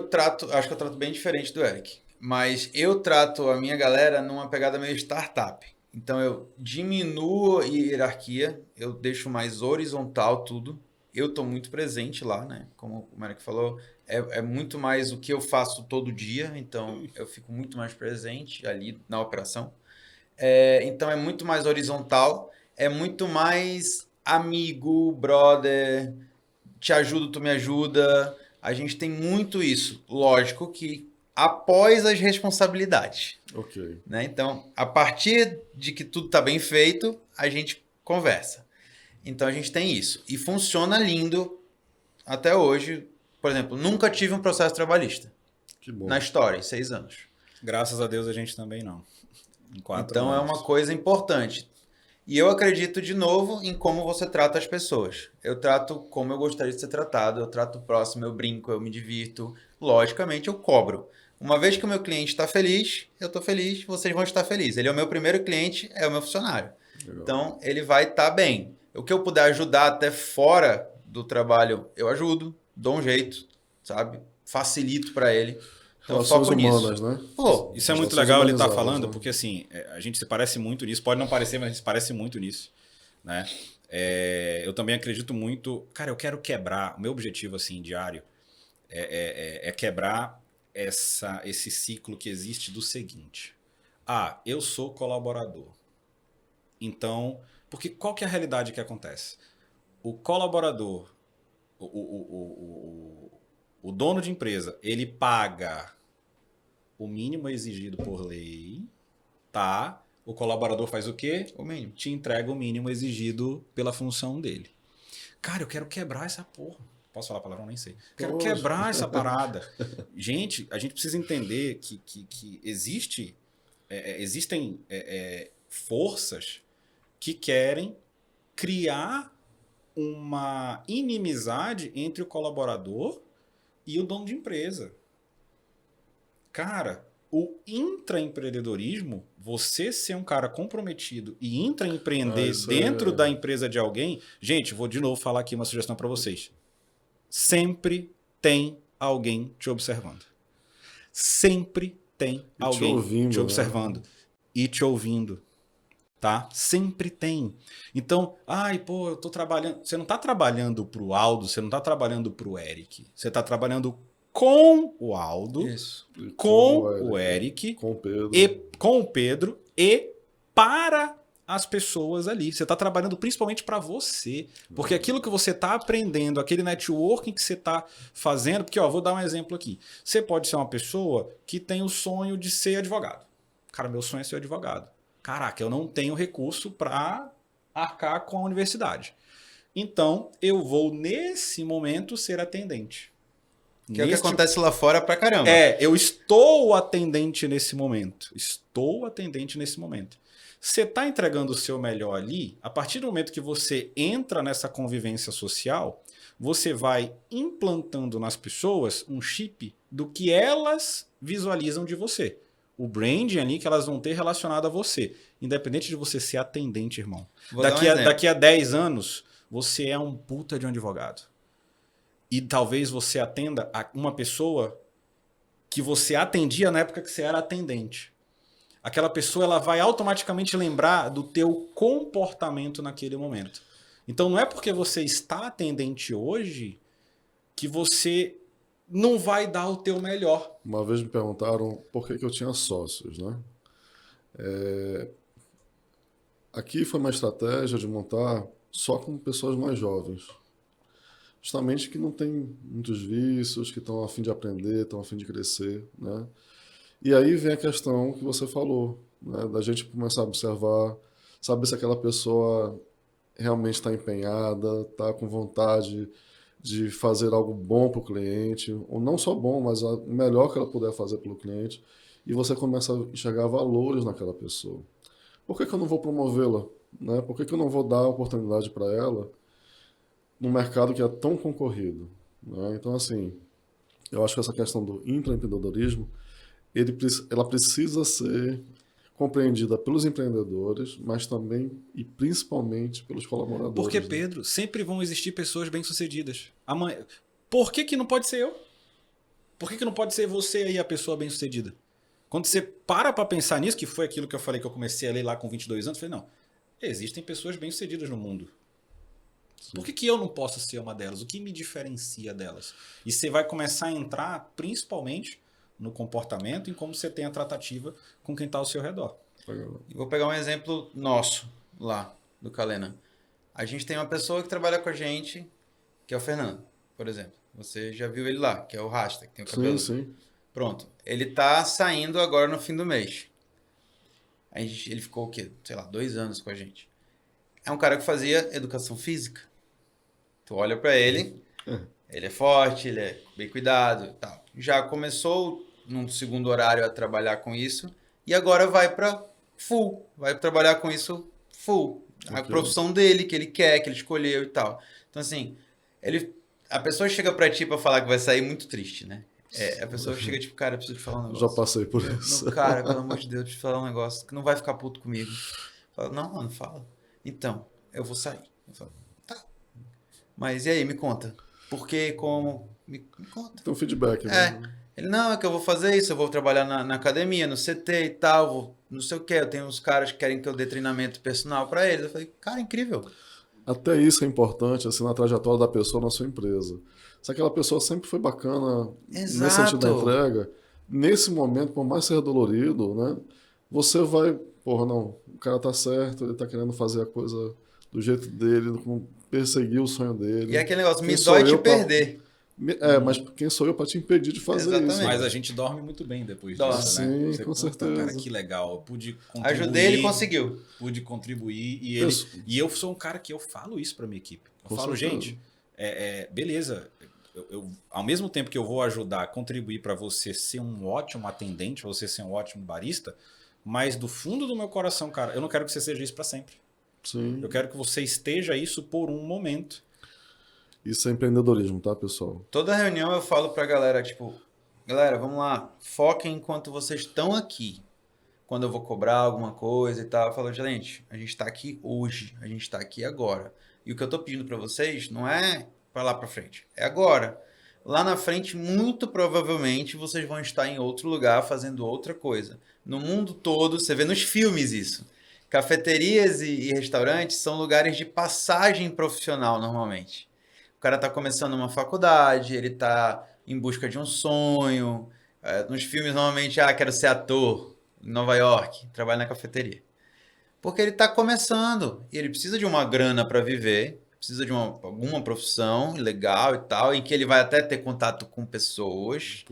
trato, acho que eu trato bem diferente do Eric, mas eu trato a minha galera numa pegada meio startup. Então eu diminuo a hierarquia, eu deixo mais horizontal tudo. Eu estou muito presente lá, né? Como o Eric falou, é muito mais o que eu faço todo dia, então eu fico muito mais presente ali na operação. Então é muito mais horizontal, é muito mais amigo, brother, te ajudo, tu me ajuda. A gente tem muito isso. Lógico que após as responsabilidades. Ok. Né? Então, a partir de que tudo está bem feito, a gente conversa. Então, a gente tem isso. E funciona lindo até hoje. Por exemplo, nunca tive um processo trabalhista. Que bom. Na história, em 6 anos. Graças a Deus a gente também não. Em 4 então, anos. é uma coisa importante. E eu acredito, de novo, em como você trata as pessoas. Eu trato como eu gostaria de ser tratado, eu trato o próximo, eu brinco, eu me divirto. Logicamente, eu cobro. Uma vez que o meu cliente está feliz, eu estou feliz, vocês vão estar felizes. Ele é o meu primeiro cliente, é o meu funcionário. Legal. Então, ele vai estar bem. O que eu puder ajudar até fora do trabalho, eu ajudo, dou um jeito, sabe? Facilito para ele. Então, Relações foco humanas, nisso. né? Pô, isso é muito Relações legal ele estar humanizadas, falando, né? porque assim, a gente se parece muito nisso. Pode não parecer, mas a gente se parece muito nisso. Né? Eu também acredito muito. Cara, eu quero quebrar. O meu objetivo assim, diário é quebrar esse ciclo que existe do seguinte. Eu sou colaborador. Então, porque qual que é a realidade que acontece? O colaborador, o dono de empresa, ele paga o mínimo exigido por lei, tá? O colaborador faz o quê? o mínimo. Te entrega o mínimo exigido pela função dele. Cara, eu quero quebrar essa porra. Posso falar palavrão? Nem sei. Quero Pode. quebrar essa parada. Gente, a gente precisa entender que existem forças que querem criar uma inimizade entre o colaborador e o dono de empresa. Cara, o intraempreendedorismo, você ser um cara comprometido e intraempreender dentro da empresa de alguém... Gente, vou de novo falar aqui uma sugestão para vocês. Sempre tem alguém te observando. Sempre tem alguém te observando. E te ouvindo. Tá? Sempre tem. Então, eu tô trabalhando... Você não tá trabalhando pro Aldo, você não tá trabalhando pro Eric. Você tá trabalhando com o Aldo, Isso. com o Eric, com o Pedro. com o Pedro e para as pessoas ali. Você está trabalhando principalmente para você. Porque aquilo que você está aprendendo, aquele networking que você está fazendo... Porque, vou dar um exemplo aqui. Você pode ser uma pessoa que tem o sonho de ser advogado. Cara, meu sonho é ser advogado. Caraca, eu não tenho recurso para arcar com a universidade. Então, eu vou, nesse momento, ser atendente. Que é o que acontece lá fora pra caramba. Eu estou atendente nesse momento. Você está entregando o seu melhor ali, a partir do momento que você entra nessa convivência social, você vai implantando nas pessoas um chip do que elas visualizam de você. O branding ali que elas vão ter relacionado a você. Independente de você ser atendente, irmão. Daqui a 10 anos, você é um puta de um advogado. E talvez você atenda a uma pessoa que você atendia na época que você era atendente. Aquela pessoa ela vai automaticamente lembrar do teu comportamento naquele momento. Então não é porque você está atendente hoje que você não vai dar o teu melhor. Uma vez me perguntaram por que eu tinha sócios, né? Aqui foi uma estratégia de montar só com pessoas mais jovens. Justamente que não tem muitos vícios, que estão a fim de aprender, estão a fim de crescer, né? E aí vem a questão que você falou, né? Da gente começar a observar, saber se aquela pessoa realmente está empenhada, está com vontade de fazer algo bom para o cliente, ou não só bom, mas o melhor que ela puder fazer pelo cliente, e você começa a enxergar valores naquela pessoa. Por que eu não vou promovê-la? Né? Por que eu não vou dar oportunidade para ela num mercado que é tão concorrido, né? Então, assim, eu acho que essa questão do intraempreendedorismo, ela precisa ser compreendida pelos empreendedores, mas também e principalmente pelos colaboradores. Porque, né? Pedro, sempre vão existir pessoas bem-sucedidas. Por que não pode ser eu? Por que não pode ser você aí a pessoa bem-sucedida? Quando você para pensar nisso, que foi aquilo que eu falei que eu comecei a ler lá com 22 anos, eu falei, não, existem pessoas bem-sucedidas no mundo. Sim. Por que eu não posso ser uma delas? O que me diferencia delas? E você vai começar a entrar principalmente no comportamento e em como você tem a tratativa com quem está ao seu redor. Vou pegar um exemplo nosso lá, do Kalena. A gente tem uma pessoa que trabalha com a gente, que é o Fernando, por exemplo. Você já viu ele lá, que é o Rasta, que tem o cabelo. Sim. Pronto. Ele tá saindo agora no fim do mês. Ele ficou, 2 anos com a gente. É um cara que fazia educação física. Tu olha pra ele, ele é forte, ele é bem cuidado e tal. Já começou num segundo horário a trabalhar com isso e agora vai trabalhar com isso full. A profissão dele, que ele quer, que ele escolheu e tal. Então, assim, a pessoa chega pra ti pra falar que vai sair muito triste, né? A pessoa chega tipo, cara, eu preciso te falar um negócio. Já passei por isso. Não, cara, pelo amor de Deus, eu te falar um negócio que não vai ficar puto comigo. Fala, não, mano, fala. Então, eu vou sair. Eu falo, tá. Mas e aí, me conta. Por quê? Como? Me conta. Tem um feedback. Né? Ele, não, é que eu vou fazer isso, eu vou trabalhar na academia, no CT e tal, não sei o que. Eu tenho uns caras que querem que eu dê treinamento personal pra eles. Eu falei, cara, incrível. Até isso é importante, assim, na trajetória da pessoa na sua empresa. Se aquela pessoa sempre foi bacana nesse sentido da entrega, nesse momento, por mais ser dolorido, né, você vai, não, o cara tá certo, ele tá querendo fazer a coisa do jeito dele, perseguir o sonho dele. E é aquele negócio, me dói te perder. Mas quem sou eu para te impedir de fazer isso? Mas a gente dorme muito bem depois disso, sim, né? Sim, com certeza. Cara, que legal, eu pude contribuir. Ajudei, ele conseguiu. Pude contribuir e eu sou um cara que eu falo isso para minha equipe. Eu falo, gente, beleza, ao mesmo tempo que eu vou ajudar, contribuir para você ser um ótimo atendente, você ser um ótimo barista, mas do fundo do meu coração, cara, eu não quero que você seja isso para sempre. Sim. Eu quero que você esteja isso por um momento. Isso é empreendedorismo, tá, pessoal? Toda reunião eu falo pra galera, tipo, galera, vamos lá, foquem enquanto vocês estão aqui. Quando eu vou cobrar alguma coisa e tal, eu falo, gente, a gente tá aqui hoje, a gente tá aqui agora. E o que eu tô pedindo pra vocês não é pra lá pra frente, é agora. Lá na frente, muito provavelmente, vocês vão estar em outro lugar fazendo outra coisa. No mundo todo, você vê nos filmes isso. Cafeterias e restaurantes são lugares de passagem profissional, normalmente. O cara tá começando uma faculdade, ele tá em busca de um sonho. Nos filmes, normalmente, quero ser ator em Nova York, trabalha na cafeteria. Porque ele tá começando e ele precisa de uma grana para viver, precisa de alguma profissão legal e tal, em que ele vai até ter contato com pessoas,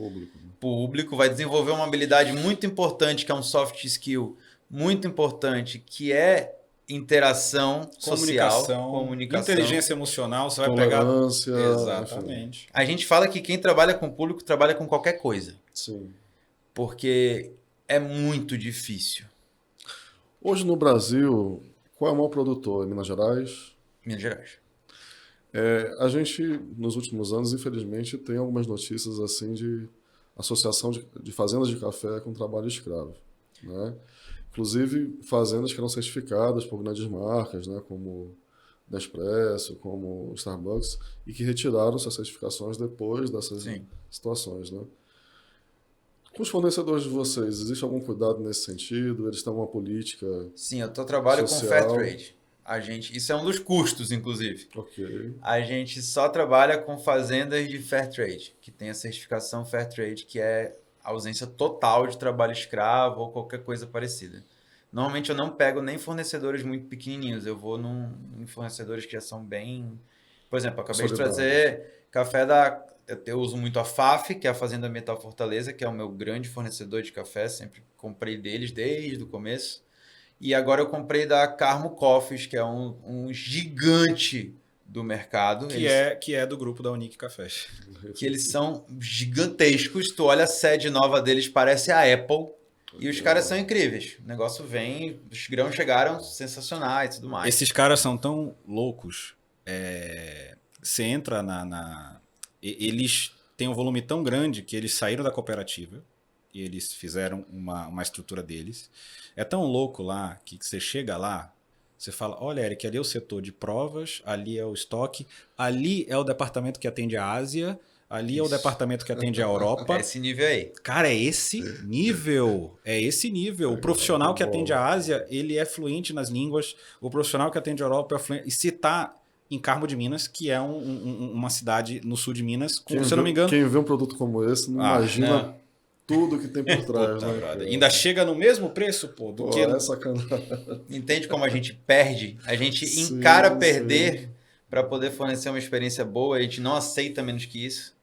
público, vai desenvolver uma habilidade muito importante, que é um soft skill muito importante, que é interação social, comunicação, inteligência emocional, você vai tolerância, pegar... Exatamente. A gente fala que quem trabalha com público trabalha com qualquer coisa. Sim. Porque é muito difícil. Hoje no Brasil, qual é o maior produtor? Em Minas Gerais? Minas Gerais. A gente, nos últimos anos, infelizmente, tem algumas notícias assim de associação de fazendas de café com trabalho escravo, né? Inclusive fazendas que eram certificadas por grandes marcas, né, como Nespresso, como Starbucks, e que retiraram suas certificações depois dessas situações, né? Com os fornecedores de vocês, existe algum cuidado nesse sentido? Eles têm uma política? Sim, eu trabalho social? com Fair Trade. Isso é um dos custos, inclusive. Ok. A gente só trabalha com fazendas de Fair Trade, que tem a certificação Fair Trade, que é a ausência total de trabalho escravo ou qualquer coisa parecida. Normalmente eu não pego nem fornecedores muito pequenininhos, eu vou em fornecedores que já são bem... Por exemplo, eu acabei de trazer café eu uso muito a FAF, que é a Fazenda Ambiental Fortaleza, que é o meu grande fornecedor de café, sempre comprei deles desde o começo. E agora eu comprei da Carmo Coffees, que é um gigante do mercado. Que é do grupo da Unique Cafés. Que eles são gigantescos. Tu olha a sede nova deles, parece a Apple. E os caras são incríveis. O negócio vem, os grãos chegaram sensacionais e tudo mais. Esses caras são tão loucos. Você entra eles têm um volume tão grande que eles saíram da cooperativa e eles fizeram uma estrutura deles. É tão louco lá que você chega lá, você fala, olha, Eric, ali é o setor de provas, ali é o estoque, ali é o departamento que atende a Ásia, ali é o departamento que atende a Europa. É esse nível aí. Cara, é esse nível. É esse nível. O profissional que atende a Ásia, ele é fluente nas línguas. O profissional que atende a Europa é fluente. E se tá em Carmo de Minas, que é uma cidade no sul de Minas, se eu não me engano... Quem vê um produto como esse não imagina tudo que tem por trás, Puta, né? ainda chega no mesmo preço, do que... É sacanagem. Entende como a gente perde? A gente encara perder para poder fornecer uma experiência boa. A gente não aceita menos que isso.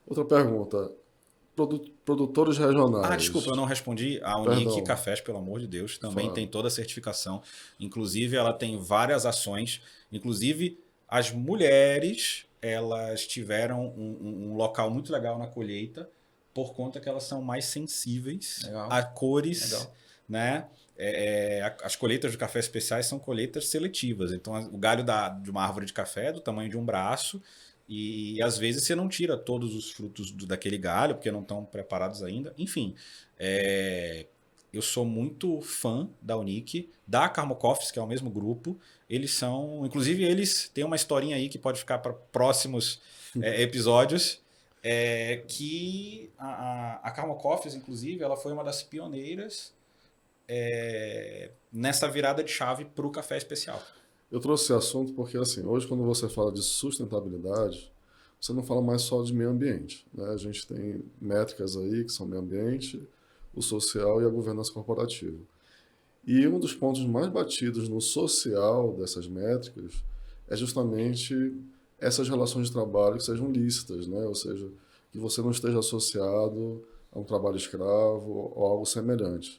Outra pergunta. Produtores regionais. Desculpa, eu não respondi. A Unique Cafés, pelo amor de Deus, também tem toda a certificação. Inclusive, ela tem várias ações. Inclusive, as mulheres, elas tiveram um local muito legal na colheita, por conta que elas são mais sensíveis a cores, né? As colheitas de café especiais são colheitas seletivas. Então, o galho de uma árvore de café é do tamanho de um braço e às vezes você não tira todos os frutos daquele galho, porque não estão preparados ainda. Enfim, eu sou muito fã da Unique, da Carmo Coffees, que é o mesmo grupo. Eles são... Inclusive, eles têm uma historinha aí que pode ficar para próximos episódios. Que a Carmo Coffees, inclusive, ela foi uma das pioneiras nessa virada de chave para o café especial. Eu trouxe esse assunto porque, assim, hoje quando você fala de sustentabilidade, você não fala mais só de meio ambiente, né? A gente tem métricas aí que são meio ambiente, o social e a governança corporativa. E um dos pontos mais batidos no social dessas métricas é justamente essas relações de trabalho que sejam lícitas, né? Ou seja, que você não esteja associado a um trabalho escravo ou algo semelhante.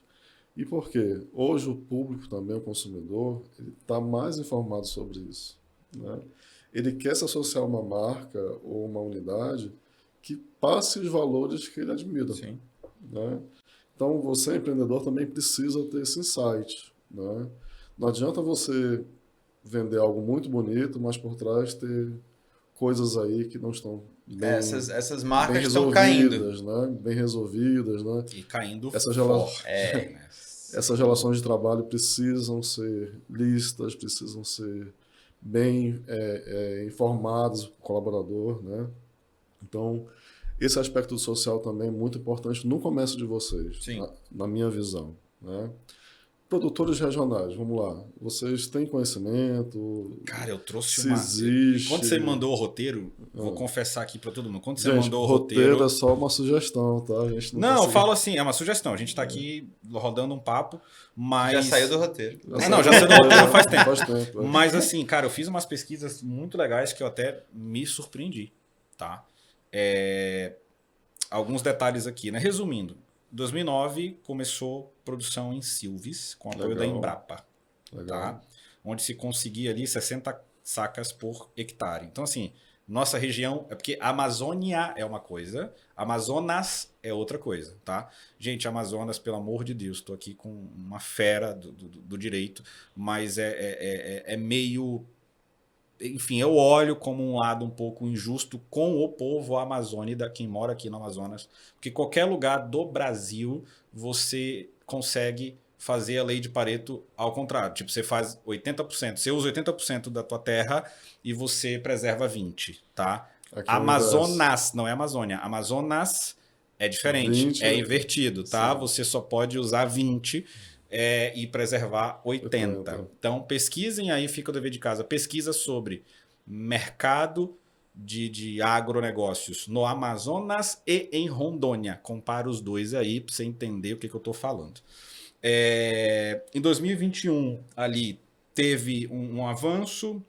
E por quê? Hoje o público também, o consumidor, ele está mais informado sobre isso, né? ele quer se associar a uma marca ou uma unidade que passe os valores que ele admira. Sim. Né? Então, você, empreendedor, também precisa ter esse insight. Né? Não adianta você vender algo muito bonito, mas por trás ter coisas aí que não estão bem, Essas bem marcas estão caindo. resolvidas, né? Bem resolvidas. Né? E caindo Essas forte. É. Né? Essas relações de trabalho precisam ser lícitas, precisam ser bem informadas para o colaborador. Né? Então, esse aspecto social também é muito importante no comércio de vocês, Sim. na minha visão. Né? Produtores regionais, vamos lá. Vocês têm conhecimento? Cara, eu trouxe Se uma... existe... Quando você mandou o roteiro, vou confessar aqui para todo mundo. Quando você Gente, mandou o roteiro é só uma sugestão, tá? A gente Não, eu consegue- falo assim, é uma sugestão. A gente tá aqui rodando um papo, mas... Já saiu do roteiro. já saiu do roteiro faz tempo. Faz tempo. Mas assim, cara, eu fiz umas pesquisas muito legais que eu até me surpreendi, tá? Alguns detalhes aqui, né? Resumindo, 2009 começou produção em Silves, com apoio da Legal. Embrapa, Legal. tá? Onde se conseguia ali 60 sacas por hectare. Então, assim, nossa região... É porque a Amazônia é uma coisa, Amazonas é outra coisa, tá? Gente, Amazonas, pelo amor de Deus, estou aqui com uma fera do direito, mas é meio... Enfim, eu olho como um lado um pouco injusto com o povo amazônida, quem mora aqui no Amazonas, porque qualquer lugar do Brasil você consegue fazer a lei de Pareto ao contrário. Tipo, você faz 80%, você usa 80% da tua terra e você preserva 20%, tá? Aqui Amazonas, não é Amazônia. Amazonas é diferente, 20, é invertido, tá? sim. Você só pode usar 20% e preservar 80%. Então, pesquisem aí, fica o dever de casa. Pesquisa sobre mercado de agronegócios no Amazonas e em Rondônia. Compara os dois aí para você entender o que eu estou falando. Em 2021, ali, teve um avanço.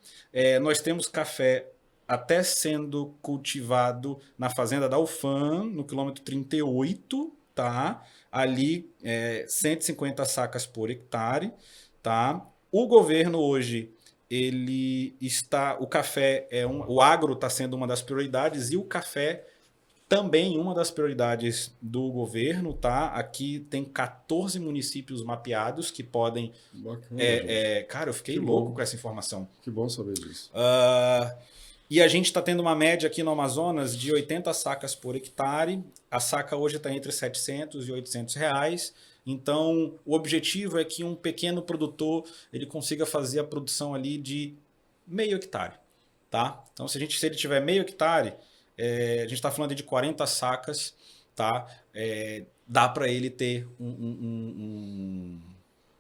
Nós temos café até sendo cultivado na fazenda da Ufam, no quilômetro 38, tá? Ali, 150 sacas por hectare, tá? O governo hoje, ele está... O café, o agro está sendo uma das prioridades e o café também uma das prioridades do governo, tá? Aqui tem 14 municípios mapeados que podem... Bacana, gente. cara, eu fiquei Que louco bom. com essa informação. Que bom saber disso. E a gente está tendo uma média aqui no Amazonas de 80 sacas por hectare. A saca hoje está entre 700 e 800 reais. Então, o objetivo é que um pequeno produtor ele consiga fazer a produção ali de meio hectare. Tá? Então, se ele tiver meio hectare, a gente está falando de 40 sacas. Tá? Dá para ele ter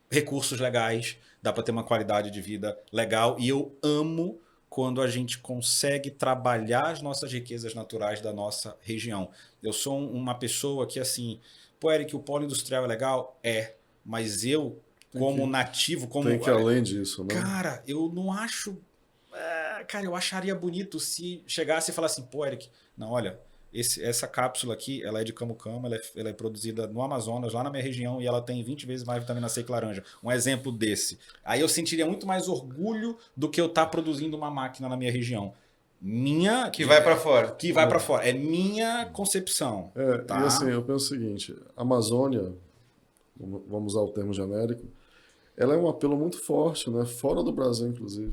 recursos legais, dá para ter uma qualidade de vida legal. E eu amo quando a gente consegue trabalhar as nossas riquezas naturais da nossa região. Eu sou uma pessoa que, assim, pô, Eric, o polo industrial é legal? Mas eu, como nativo, como... Tem que ir além disso, né? Cara, eu não acho... cara, eu acharia bonito se chegasse e falasse assim, pô, Eric, não, olha, essa cápsula aqui, ela é de camu-camu, ela é produzida no Amazonas, lá na minha região, e ela tem 20 vezes mais vitamina C que laranja. Um exemplo desse. Aí eu sentiria muito mais orgulho do que eu estar produzindo uma máquina na minha região. Que vai para fora. Que vai para fora. É minha concepção. Tá? E assim, eu penso o seguinte, a Amazônia, vamos usar o termo genérico, ela é um apelo muito forte, né? Fora do Brasil, inclusive.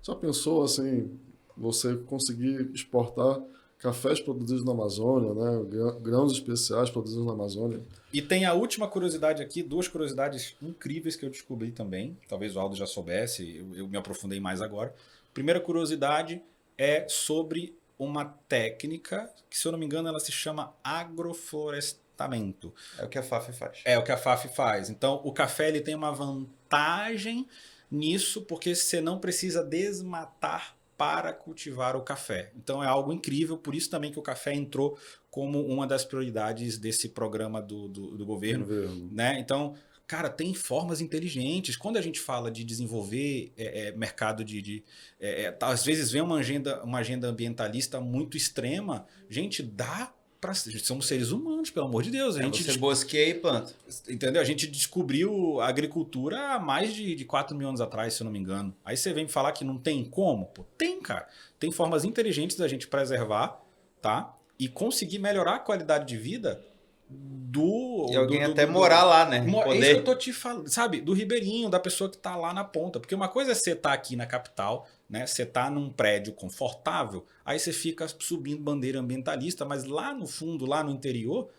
Já pensou, assim, você conseguir exportar cafés produzidos na Amazônia, né? Grãos especiais produzidos na Amazônia. E tem a última curiosidade aqui, 2 curiosidades incríveis que eu descobri também. Talvez o Aldo já soubesse, eu me aprofundei mais agora. Primeira curiosidade é sobre uma técnica que, se eu não me engano, ela se chama agroflorestamento. É o que a FAF faz. É o que a FAF faz. Então, o café ele tem uma vantagem nisso, porque você não precisa desmatar para cultivar o café. Então é algo incrível, por isso também que o café entrou como uma das prioridades desse programa do governo. Né? Então, cara, tem formas inteligentes. Quando a gente fala de desenvolver mercado às vezes vem uma agenda ambientalista muito extrema, gente, dá somos seres humanos, pelo amor de Deus. A gente Você bosqueia e planta. Entendeu? A gente descobriu a agricultura há mais de 4 mil anos atrás, se eu não me engano. Aí você vem me falar que não tem como? Pô, tem, cara. Tem formas inteligentes da gente preservar, tá? E conseguir melhorar a qualidade de vida E alguém até morar lá, né? É isso que eu tô te falando, sabe? Do ribeirinho, da pessoa que tá lá na ponta. Porque uma coisa é você tá aqui na capital, né? Você tá num prédio confortável, aí você fica subindo bandeira ambientalista, mas lá no fundo, lá no interior,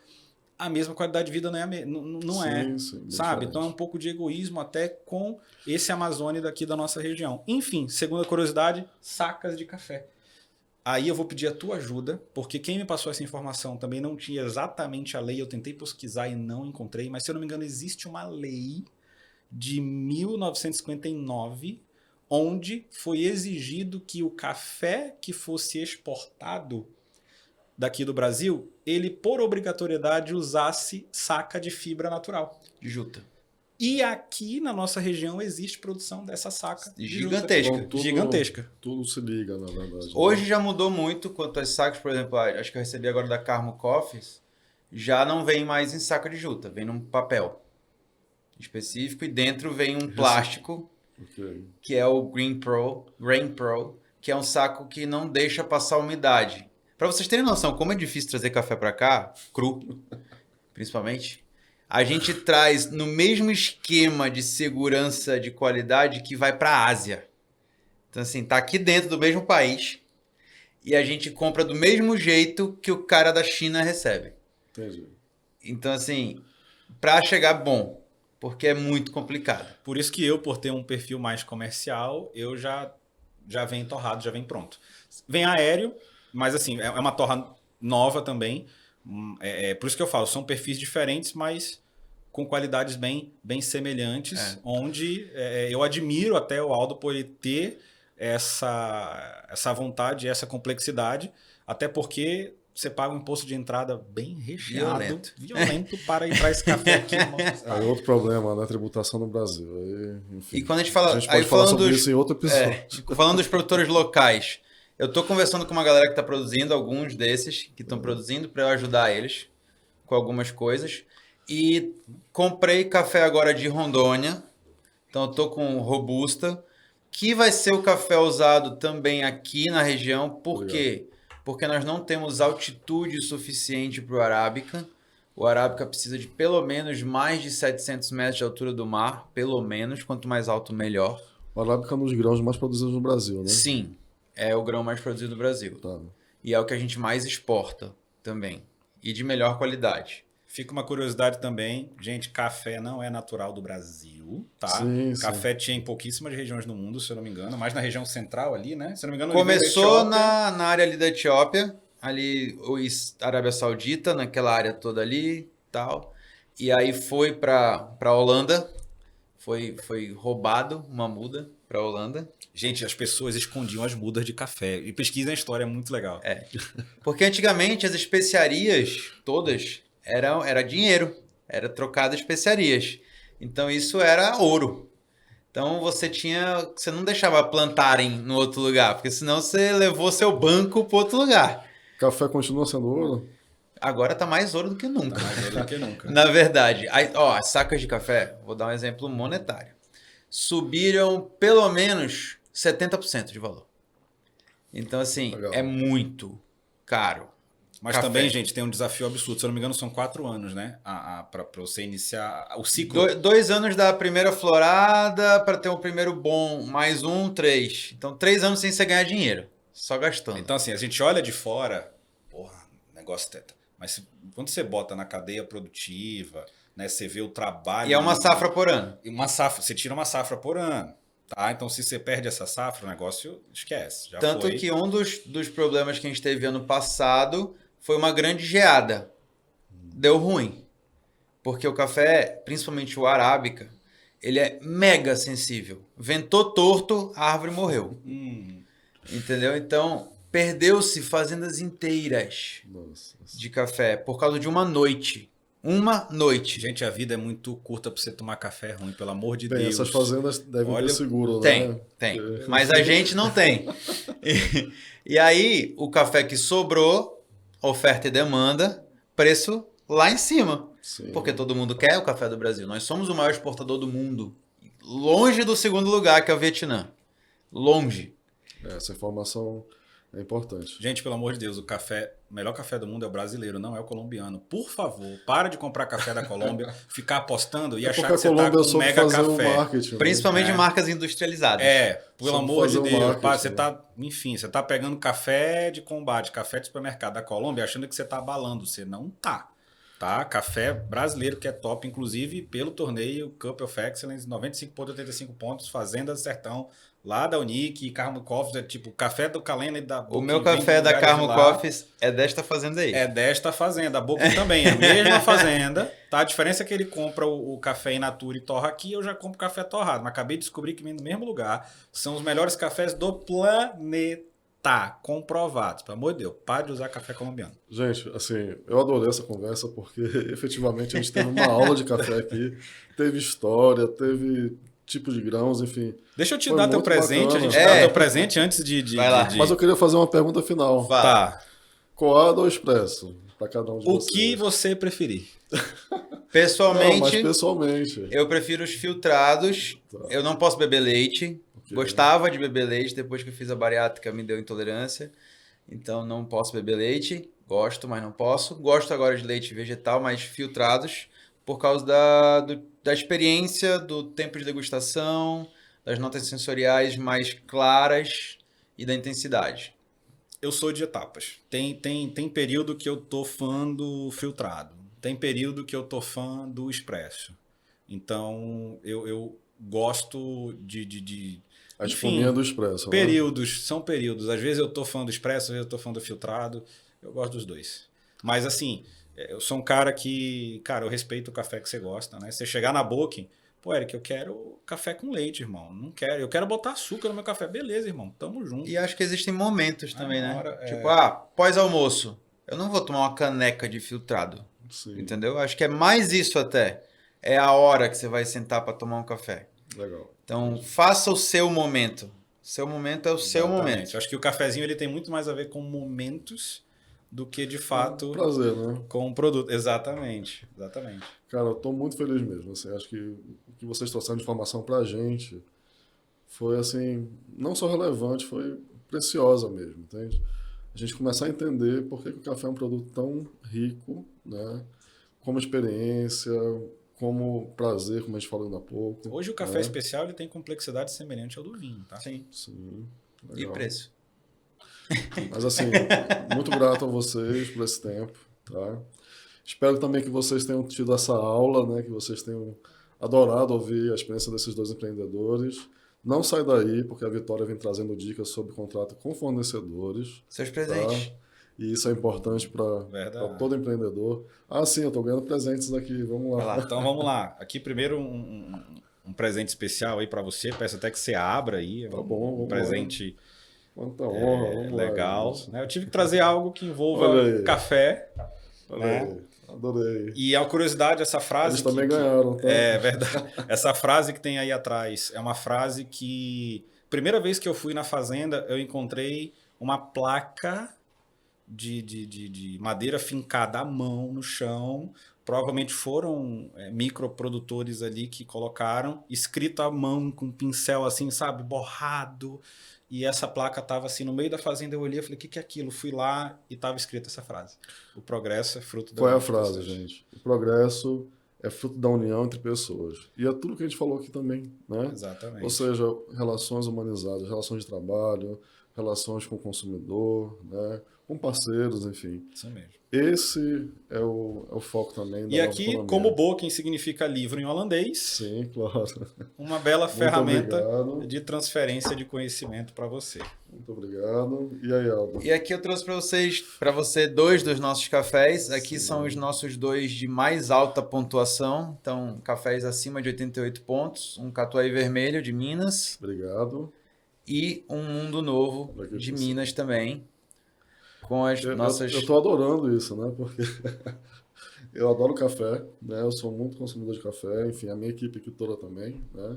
a mesma qualidade de vida não é, não é, Sim, sabe? Então é um pouco de egoísmo até com esse Amazônia daqui da nossa região. Enfim, segunda curiosidade, sacas de café. Aí eu vou pedir a tua ajuda, porque quem me passou essa informação também não tinha exatamente a lei, eu tentei pesquisar e não encontrei, mas se eu não me engano existe uma lei de 1959 onde foi exigido que o café que fosse exportado daqui do Brasil, ele por obrigatoriedade usasse saca de fibra natural. De juta. E aqui na nossa região existe produção dessa saca. Gigantesca. Então, Gigantesca. Tudo se liga, na verdade. Hoje já mudou muito quanto às sacas, por exemplo, acho que eu recebi agora da Carmo Coffees, já não vem mais em saca de juta, vem num papel específico e dentro vem um plástico, que é o Grain Pro, que é um saco que não deixa passar umidade. Para vocês terem noção como é difícil trazer café para cá, cru, principalmente, a gente traz no mesmo esquema de segurança de qualidade que vai para a Ásia. Então, assim, tá aqui dentro do mesmo país e a gente compra do mesmo jeito que o cara da China recebe. Entendi. Então, assim, para chegar bom, porque é muito complicado. Por isso que eu, por ter um perfil mais comercial, eu já venho torrado, já vem pronto. Vem aéreo, mas assim, é uma torra nova também. Por isso que eu falo, são perfis diferentes, mas com qualidades bem semelhantes, onde eu admiro até o Aldo por ele ter essa vontade, essa complexidade, até porque você paga um imposto de entrada bem recheado, violento para ir para esse café aqui no nosso estado. Aí outro problema, né? Tributação no Brasil. Aí, enfim, E quando a gente fala, a gente pode falar sobre isso em outro episódio. Falando dos produtores locais, eu estou conversando com uma galera que está produzindo, alguns desses que estão produzindo, para eu ajudar eles com algumas coisas. E comprei café agora de Rondônia, então eu estou com Robusta, que vai ser o café usado também aqui na região. Por quê? Porque nós não temos altitude suficiente para o Arábica. O Arábica precisa de pelo menos mais de 700 metros de altura do mar, pelo menos, quanto mais alto, melhor. O Arábica é um dos grãos mais produzidos no Brasil, né? Sim, é o grão mais produzido no Brasil. Tá. E é o que a gente mais exporta também. E de melhor qualidade. Fica uma curiosidade também, gente, café não é natural do Brasil, tá? Sim, café tinha em pouquíssimas regiões do mundo, se eu não me engano, mais na região central ali, né? Se eu não me engano, começou na área ali da Etiópia, ali Arábia Saudita, naquela área toda ali, tal. E aí foi para Holanda, foi roubado uma muda para Holanda. Gente, as pessoas escondiam as mudas de café. E pesquisa a história, é muito legal. Porque antigamente as especiarias todas era dinheiro, era trocado especiarias. Então isso era ouro. Então você não deixava plantarem no outro lugar, porque senão você levou seu banco para outro lugar. Café continua sendo ouro? Agora tá mais ouro do que nunca. Tá mais ouro do que nunca. Na verdade, as sacas de café, vou dar um exemplo monetário, subiram pelo menos 70% de valor. Então assim, Legal. É muito caro. Mas Café. também, gente, tem um desafio absurdo. Se eu não me engano, são 4 anos, né? Para você iniciar o ciclo. 2 anos da primeira florada para ter um primeiro bom, mais 3. Então 3 anos sem você ganhar dinheiro, só gastando. Então, assim, a gente olha de fora, porra, negócio teta. Mas quando você bota na cadeia produtiva, né? Você vê o trabalho. E é uma safra por ano. Você tira uma safra por ano. Tá? Então, se você perde essa safra, o negócio esquece. Tanto que um dos problemas que a gente teve ano passado foi uma grande geada. Deu ruim. Porque o café, principalmente o arábica, ele é mega sensível. Ventou torto, a árvore morreu. Entendeu? Então, perdeu-se fazendas inteiras de café por causa de uma noite. Uma noite. Gente, a vida é muito curta para você tomar café ruim, pelo amor de Bem, Deus. essas fazendas devem ter seguro, né? Tem. Mas a gente não tem. E aí, o café que sobrou, oferta e demanda, preço lá em cima. Sim. Porque todo mundo quer o café do Brasil. Nós somos o maior exportador do mundo. Longe do segundo lugar, que é o Vietnã. Longe. Essa informação é importante. Gente, pelo amor de Deus, o melhor café do mundo é o brasileiro, não é o colombiano. Por favor, para de comprar café da Colômbia, ficar apostando e achar que você tá com um mega café. Marketing, Principalmente né? em marcas industrializadas. Pelo Soube amor de fazer Deus, marketing, você tá, enfim, você tá pegando café de combate, café de supermercado da Colômbia, achando que você tá abalando. Você não tá. Tá? Café brasileiro que é top, inclusive pelo torneio Cup of Excellence, 95,85 pontos, Fazenda do Sertão, lá da Unique e Carmo Coffees, é tipo café do Calena e da Booking. O meu café da Carmo Coffees é desta fazenda aí. É desta fazenda. A Booking também é a mesma fazenda. Tá? A diferença é que ele compra o café in natura e torra aqui, eu já compro café torrado. Mas acabei de descobrir que vem do mesmo lugar. São os melhores cafés do planeta. Comprovados. Pelo amor de Deus, pare de usar café colombiano. Gente, assim, eu adorei essa conversa porque efetivamente a gente teve uma aula de café aqui, teve história, teve tipo de grãos, enfim. Deixa eu te Foi dar teu muito presente, bacana. a gente dá teu presente antes de... Vai lá. Mas eu queria fazer uma pergunta final. Tá. Coado ou expresso? Para cada um de O vocês. que você preferir? Pessoalmente, Não, mas pessoalmente. eu prefiro os filtrados. Tá. Eu não posso beber leite. Ok. Gostava de beber leite, depois que eu fiz a bariátrica me deu intolerância. Então não posso beber leite. Gosto, mas não posso. Gosto agora de leite vegetal, mas filtrados, por causa da experiência, do tempo de degustação, das notas sensoriais mais claras e da intensidade. Eu sou de etapas. Tem período que eu tô fã do filtrado. Tem período que eu tô fã do expresso. Então, eu gosto de A enfim, espuminha do expresso. Né? períodos. São períodos. Às vezes eu tô fã do expresso, às vezes eu tô fã do filtrado. Eu gosto dos dois. Mas, assim, eu sou um cara que... Cara, eu respeito o café que você gosta, né? Você chegar na Booking... Pô, Eric, eu quero café com leite, irmão. Não quero. Eu quero botar açúcar no meu café. Beleza, irmão. Tamo junto. E acho que existem momentos também, né? hora, Tipo, pós-almoço. Eu não vou tomar uma caneca de filtrado. Sim, Entendeu? Acho que é mais isso até. É a hora que você vai sentar para tomar um café. legal. Então, faça o seu momento. Seu momento é o seu Exatamente. momento. Eu acho que o cafezinho ele tem muito mais a ver com momentos do que, de fato, Prazer, né? com o produto. Exatamente. Cara, eu tô muito feliz mesmo. Assim, acho que o que vocês trouxeram de informação pra gente foi, assim, não só relevante, foi preciosa mesmo, entende? A gente começar a entender por que o café é um produto tão rico, né? Como experiência, como prazer, como a gente falou ainda há pouco. Hoje o café né? especial ele tem complexidade semelhante ao do vinho, tá? Sim. Sim, E legal. preço. Mas assim, muito grato a vocês por esse tempo, tá? Espero também que vocês tenham tido essa aula, né? Que vocês tenham adorado ouvir a experiência desses dois empreendedores. Não sai daí, porque a Vitória vem trazendo dicas sobre contrato com fornecedores. Seus presentes. E isso é importante para Verdade. todo empreendedor. Ah, sim, eu estou ganhando presentes aqui, vamos Vai lá. lá. Então vamos lá. Aqui primeiro um presente especial aí para você. Peço até que você abra aí. Tá bom, um vamos presente Quanta honra, vamos lá. legal. gente. Né? Eu tive que trazer algo que Olha envolva aí. café. Olha né? aí, adorei. E a curiosidade, essa frase... Eles também ganharam, tá? É verdade. Essa frase que tem aí atrás é uma frase que... Primeira vez que eu fui na fazenda, eu encontrei uma placa de madeira fincada à mão no chão. Provavelmente foram microprodutores ali que colocaram, escrito à mão, com um pincel assim, sabe, borrado. E essa placa estava assim no meio da fazenda. Eu olhei e falei, o que é aquilo? Fui lá e estava escrita essa frase. O progresso é fruto da Qual é a união de frase, pessoas. gente? O progresso é fruto da união entre pessoas. E é tudo que a gente falou aqui também, né? Exatamente. Ou seja, relações humanizadas, relações de trabalho, relações com o consumidor, né? Com parceiros, enfim. Isso mesmo. Esse é o foco também da E nova aqui, economia. como Booking significa livro em holandês, Sim, claro. uma bela Muito ferramenta obrigado. de transferência de conhecimento para você. Muito obrigado. E aí, Aldo? E aqui eu trouxe para você dois dos nossos cafés. Aqui são os nossos dois de mais alta pontuação. Então, cafés acima de 88 pontos. Um Catuai Vermelho de Minas Obrigado. e um Mundo Novo Daqui de pra Minas também. Com as nossas... Eu tô adorando isso, né? Porque eu adoro café, né? Eu sou muito consumidor de café, enfim, a minha equipe aqui toda também, né?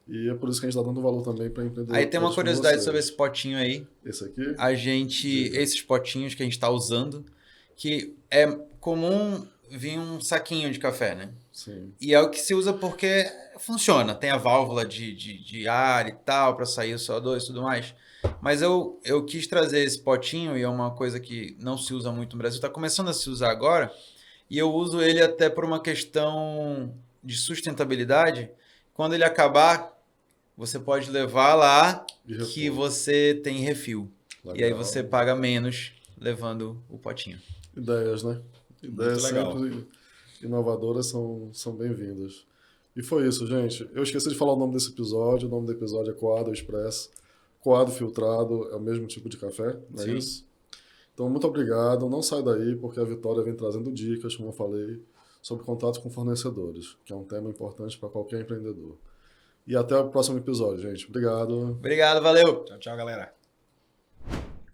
E é por isso que a gente está dando valor também para empreendedores. Aí tem uma como curiosidade vocês. sobre esse potinho aí. Esse aqui? Esses potinhos que a gente está usando, que é comum vir um saquinho de café, né? Sim. E é o que se usa porque funciona. Tem a válvula de ar e tal, para sair o CO2 e tudo mais. Mas eu quis trazer esse potinho, e é uma coisa que não se usa muito no Brasil, está começando a se usar agora, e eu uso ele até por uma questão de sustentabilidade. Quando ele acabar, você pode levar lá E que refil. você tem refil. E aí Legal. você paga menos levando o potinho. Ideias, né? Ideias legal. sempre inovadoras são bem-vindas. E foi isso, gente. Eu esqueci de falar o nome desse episódio. O nome do episódio é Coado Express. Coado filtrado é o mesmo tipo de café, não é Sim. isso? Então, muito obrigado. Não sai daí, porque a Vitória vem trazendo dicas, como eu falei, sobre contato com fornecedores, que é um tema importante para qualquer empreendedor. E até o próximo episódio, gente. Obrigado. Obrigado, valeu! Tchau, tchau, galera.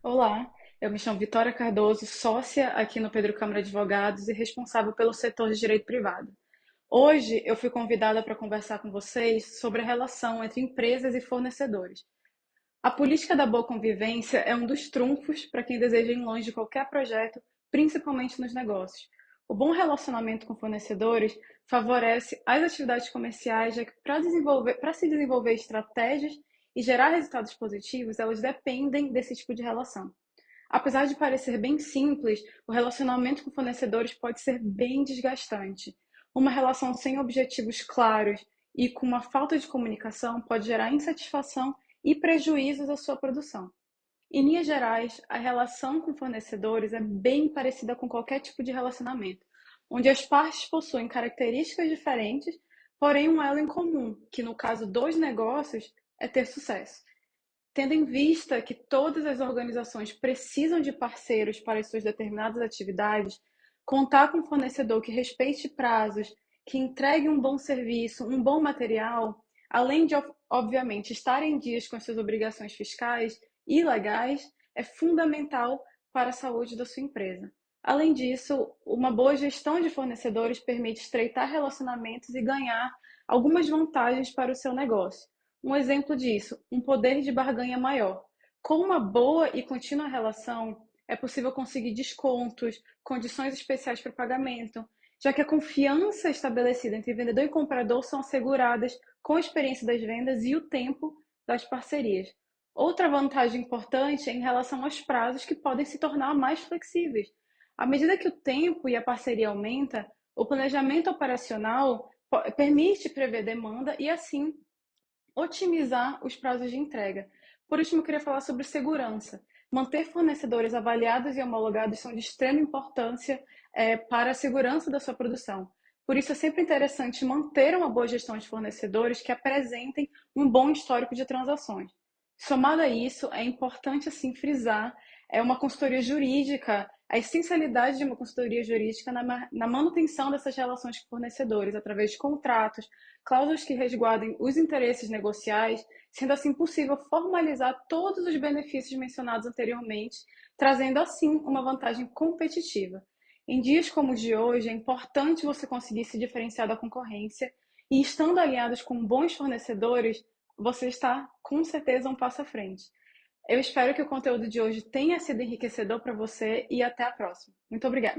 Olá, eu me chamo Vitória Cardoso, sócia aqui no Pedro Câmara Advogados e responsável pelo setor de direito privado. Hoje eu fui convidada para conversar com vocês sobre a relação entre empresas e fornecedores. A política da boa convivência é um dos trunfos para quem deseja ir longe de qualquer projeto, principalmente nos negócios. O bom relacionamento com fornecedores favorece as atividades comerciais, já que para se desenvolver estratégias e gerar resultados positivos, elas dependem desse tipo de relação. Apesar de parecer bem simples, o relacionamento com fornecedores pode ser bem desgastante. Uma relação sem objetivos claros e com uma falta de comunicação pode gerar insatisfação e prejuízos à sua produção. Em linhas gerais, a relação com fornecedores é bem parecida com qualquer tipo de relacionamento, onde as partes possuem características diferentes, porém um elo em comum, que no caso dos negócios é ter sucesso. Tendo em vista que todas as organizações precisam de parceiros para as suas determinadas atividades, contar com um fornecedor que respeite prazos, que entregue um bom serviço, um bom material, além de, obviamente, estar em dias com as suas obrigações fiscais e legais, é fundamental para a saúde da sua empresa. Além disso, uma boa gestão de fornecedores permite estreitar relacionamentos e ganhar algumas vantagens para o seu negócio. Um exemplo disso, um poder de barganha maior. Com uma boa e contínua relação, é possível conseguir descontos, condições especiais para pagamento, já que a confiança estabelecida entre vendedor e comprador são asseguradas com a experiência das vendas e o tempo das parcerias. Outra vantagem importante é em relação aos prazos, que podem se tornar mais flexíveis. À medida que o tempo e a parceria aumenta, o planejamento operacional permite prever demanda e, assim, otimizar os prazos de entrega. Por último, eu queria falar sobre segurança. Manter fornecedores avaliados e homologados são de extrema importância para a segurança da sua produção. Por isso, é sempre interessante manter uma boa gestão de fornecedores que apresentem um bom histórico de transações. Somado a isso, é importante assim frisar uma consultoria jurídica, a essencialidade de uma consultoria jurídica na manutenção dessas relações com fornecedores, através de contratos, cláusulas que resguardem os interesses negociais, sendo assim possível formalizar todos os benefícios mencionados anteriormente, trazendo assim uma vantagem competitiva. Em dias como os de hoje, é importante você conseguir se diferenciar da concorrência e, estando alinhados com bons fornecedores, você está com certeza um passo à frente. Eu espero que o conteúdo de hoje tenha sido enriquecedor para você e até a próxima. Muito obrigada!